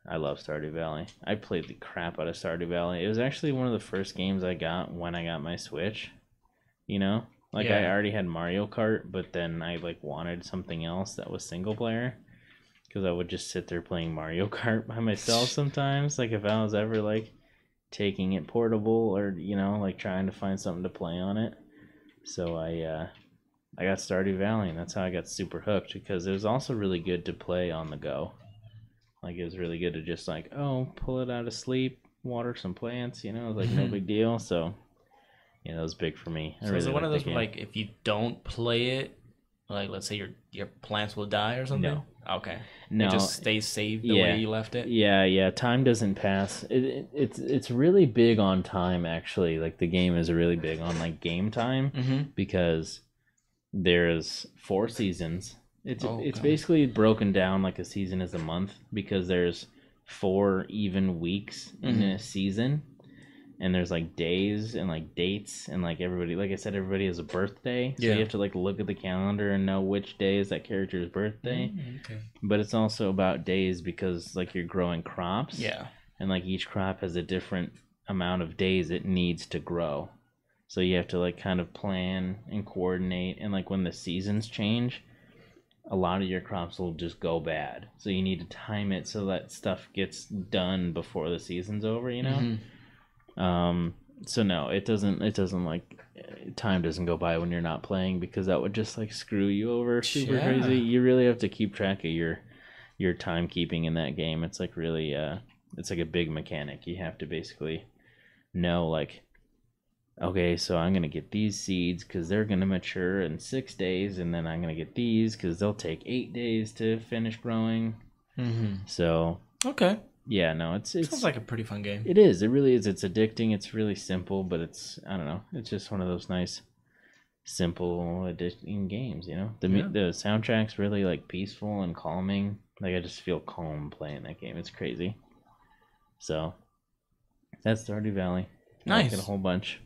I love Stardew Valley. I played the crap out of Stardew Valley. It was actually one of the first games I got when I got my Switch, you know? Like, I already had Mario Kart, but then I, like, wanted something else that was single player. Because I would just sit there playing Mario Kart by myself sometimes. Like, if I was ever, like, taking it portable or, you know, like, trying to find something to play on it. So I got Stardew Valley, and that's how I got super hooked. Because it was also really good to play on the go. Like, it was really good to just, like, pull it out of sleep, water some plants, you know? It was, like, no big deal, so... Yeah, that was big for me. So is it one of those where, like, if you don't play it, like, let's say your plants will die or something? No. Okay. No. It just stays saved the way you left it? Yeah. Time doesn't pass. It's really big on time, actually. Like, the game is really big on, like, game time. Because There's 4 seasons. It's Okay. basically broken down like a season is a month because there's 4 even weeks in a season, and there's like days and like dates and like everybody, like I said, everybody has a birthday, so you have to like look at the calendar and know which day is that character's birthday. Okay. But it's also about days because like you're growing crops. Yeah. And like each crop has a different amount of days it needs to grow. So you have to like kind of plan and coordinate, and like when the seasons change, a lot of your crops will just go bad. So you need to time it so that stuff gets done before the season's over, you know? So no, it doesn't like time doesn't go by when you're not playing, because that would just like screw you over super crazy. You really have to keep track of your timekeeping in that game. It's like really it's like a big mechanic. You have to basically know like, okay, so I'm gonna get these seeds because they're gonna mature in 6 days, and then I'm gonna get these because they'll take 8 days to finish growing. So Okay. yeah, no, it's Sounds like a pretty fun game. It is. It really is. It's addicting. It's really simple, but it's, I don't know. It's just one of those nice, simple, addicting games. You know, the soundtrack's really like peaceful and calming. Like I just feel calm playing that game. It's crazy. So that's Stardew Valley. Nice. I like it a whole bunch.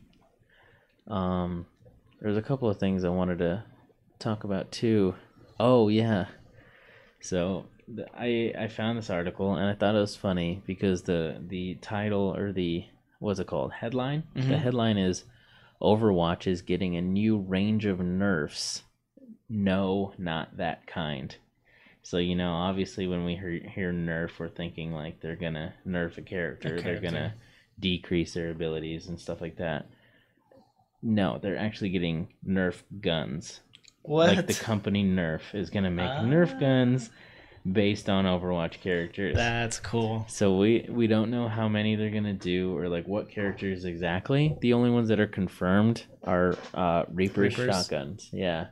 There's a couple of things I wanted to talk about too. Oh yeah. So I found this article and I thought it was funny because the title, or the, what's it called, headline? The headline is, Overwatch is getting a new range of nerfs. No, not that kind. So, you know, obviously when we hear nerf, we're thinking like they're gonna nerf a character. They're gonna decrease their abilities and stuff like that. No, they're actually getting Nerf guns. What? Like the company Nerf is gonna make Nerf guns based on Overwatch characters. That's cool. So we don't know how many they're gonna do or like what characters exactly. The only ones that are confirmed are Reaper's shotguns. Yeah.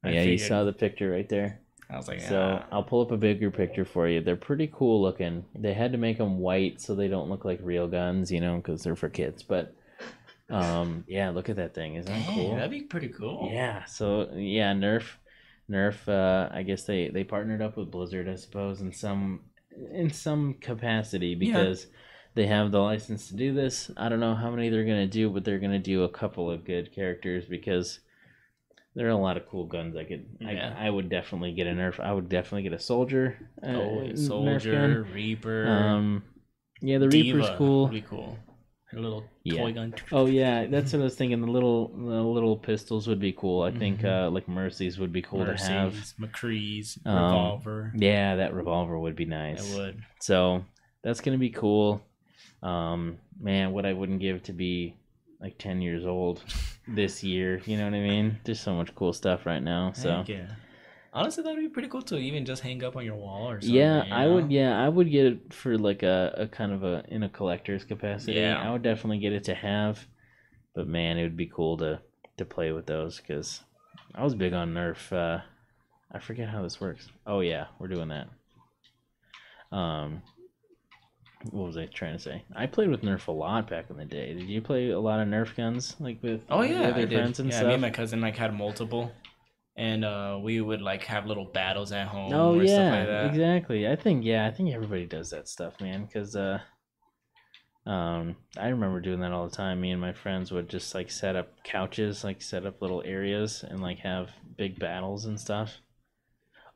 You saw the picture right there. I was like, so I'll pull up a bigger picture for you. They're pretty cool looking. They had to make them white so they don't look like real guns, you know, because they're for kids. But yeah, look at that thing. Isn't that cool? That'd be pretty cool. Yeah. So yeah, Nerf. I guess they partnered up with Blizzard, I suppose, in some capacity, because they have the license to do this. I don't know how many they're gonna do, but they're gonna do a couple of good characters because there are a lot of cool guns. I would definitely get a Nerf. I would definitely get a soldier. Soldier, Reaper. Yeah, the Diva Reaper's cool. Would be cool. A little toy gun. Oh yeah, that's what I was thinking. The little pistols would be cool. I think like Mercy's would be cool to have. McCree's revolver. Yeah, that revolver would be nice. It would. So that's gonna be cool. Man, what I wouldn't give to be like 10 years old this year. You know what I mean? There's so much cool stuff right now. So Heck yeah. Honestly, that would be pretty cool to even just hang up on your wall or something. Yeah, I would. Yeah, I would get it for like a kind of in a collector's capacity. Yeah. I would definitely get it to have. But man, it would be cool to play with those, because I was big on Nerf. I forget how this works. Oh yeah, we're doing that. What was I trying to say? I played with Nerf a lot back in the day. Did you play a lot of Nerf guns, like with your friends and stuff? Me and my cousin like had multiple. And we would like have little battles at home. Oh or yeah, stuff like that. Exactly. I think everybody does that stuff, man. Because I remember doing that all the time. Me and my friends would just like set up couches, like set up little areas, and like have big battles and stuff.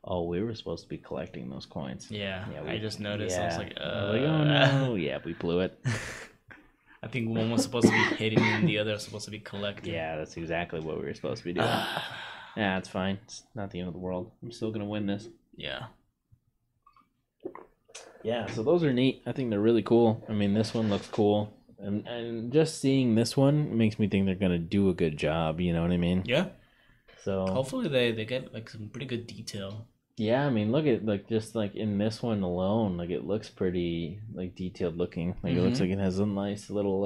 Oh, we were supposed to be collecting those coins. Yeah, I just noticed. I was like, oh no, yeah, we blew it. I think one was supposed to be hitting and the other was supposed to be collecting. Yeah, that's exactly what we were supposed to be doing. Yeah, it's fine. It's not the end of the world. I'm still gonna win this. Yeah. Yeah, so those are neat. I think they're really cool. I mean, this one looks cool. And just seeing this one makes me think they're gonna do a good job, you know what I mean? Yeah. So hopefully they get like some pretty good detail. Yeah, I mean, look at like just like in this one alone, like it looks pretty like detailed looking. Like it looks like it has some nice little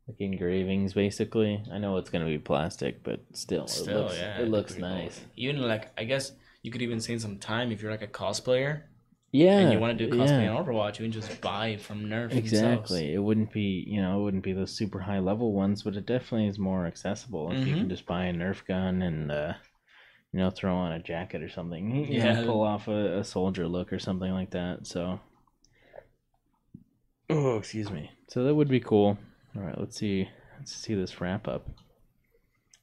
like engravings basically. I know it's gonna be plastic, but still it looks nice. Cool. Even like I guess you could even save some time if you're like a cosplayer. Yeah. And you want to do cosplay on Overwatch, you can just buy it from Nerf. Exactly. Themselves. It wouldn't be those super high level ones, but it definitely is more accessible if you can just buy a Nerf gun and throw on a jacket or something. Yeah. Pull off a soldier look or something like that. So, oh, excuse me. So that would be cool. All right, let's see this wrap up.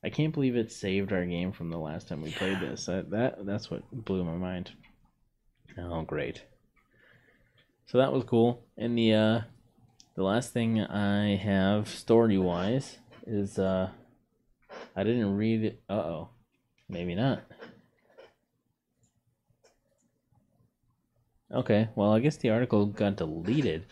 I can't believe it saved our game from the last time we played this. That's what blew my mind. Oh, great. So that was cool. And the last thing I have story-wise is I didn't read it. Uh-oh. Maybe not. Okay, well, I guess the article got deleted.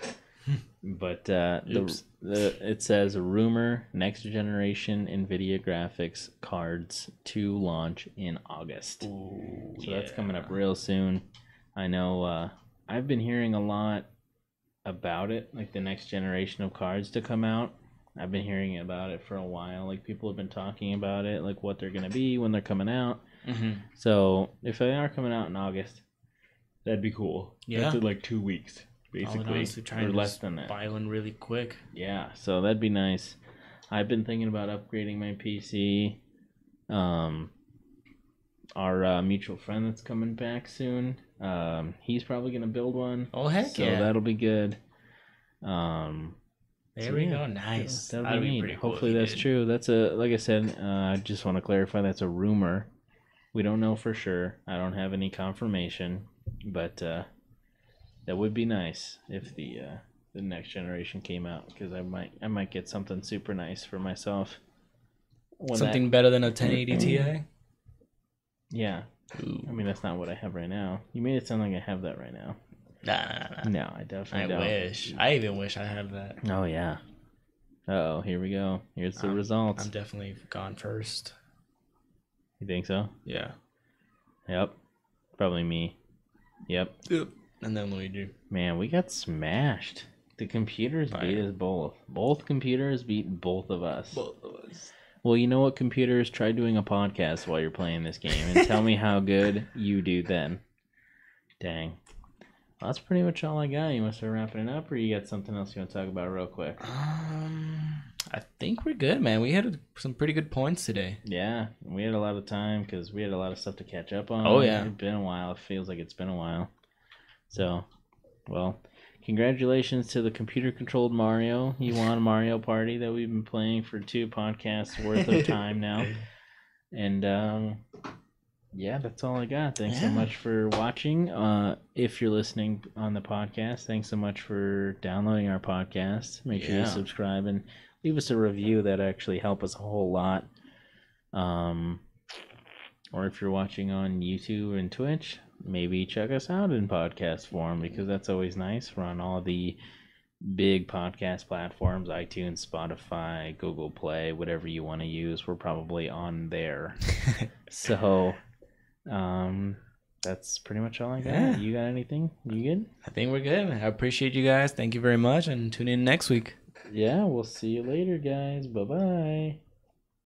But it says rumor next generation NVIDIA graphics cards to launch in August. Ooh, so that's coming up real soon. I know I've been hearing a lot about it, like the next generation of cards to come out. I've been hearing about it for a while. Like people have been talking about it, like what they're going to be when they're coming out. Mm-hmm. So if they are coming out in August, that'd be cool. Yeah. That's in like 2 weeks. Basically, or less than that. Buy one really quick. Yeah, so that'd be nice. I've been thinking about upgrading my PC. Our mutual friend that's coming back soon, he's probably gonna build one. Oh heck so yeah! So that'll be good. There we go. Nice. That'll be neat. Pretty cool. Hopefully that's true. That's like I said. I just want to clarify. That's a rumor. We don't know for sure. I don't have any confirmation, but. That would be nice if the next generation came out, because I might get something super nice for myself. Something better than a 1080 Ti? Yeah. Ooh. I mean, that's not what I have right now. You made it sound like I have that right now. Nah. No, I definitely don't. Wish. I even wish I had that. Oh, yeah. Uh-oh, here we go. Here's the results. I'm definitely gone first. You think so? Yeah. Yep. Probably me. Yep. And then Luigi. Man, we got smashed. The computers beat us both. Both computers beat both of us. Both of us. Well, you know what, computers? Try doing a podcast while you're playing this game and tell me how good you do then. Dang. Well, that's pretty much all I got. You want to start wrapping it up, or you got something else you want to talk about real quick? I think we're good, man. We had some pretty good points today. Yeah, we had a lot of time because we had a lot of stuff to catch up on. Oh, yeah. It's been a while. It feels like it's been a while. So, well, congratulations to the computer-controlled Mario. He won a Mario Party that we've been playing for 2 podcasts worth of time now. And, yeah, that's all I got. Thanks so much for watching. If you're listening on the podcast, thanks so much for downloading our podcast. Make sure you subscribe and leave us a review. That actually help us a whole lot. Or if you're watching on YouTube and Twitch, maybe check us out in podcast form, because that's always nice. We're on all the big podcast platforms: iTunes, Spotify, Google Play, whatever you want to use. We're probably on there. So, that's pretty much all I got. Yeah. You got anything? You good? I think we're good. I appreciate you guys. Thank you very much, and tune in next week. Yeah, we'll see you later, guys. Bye-bye.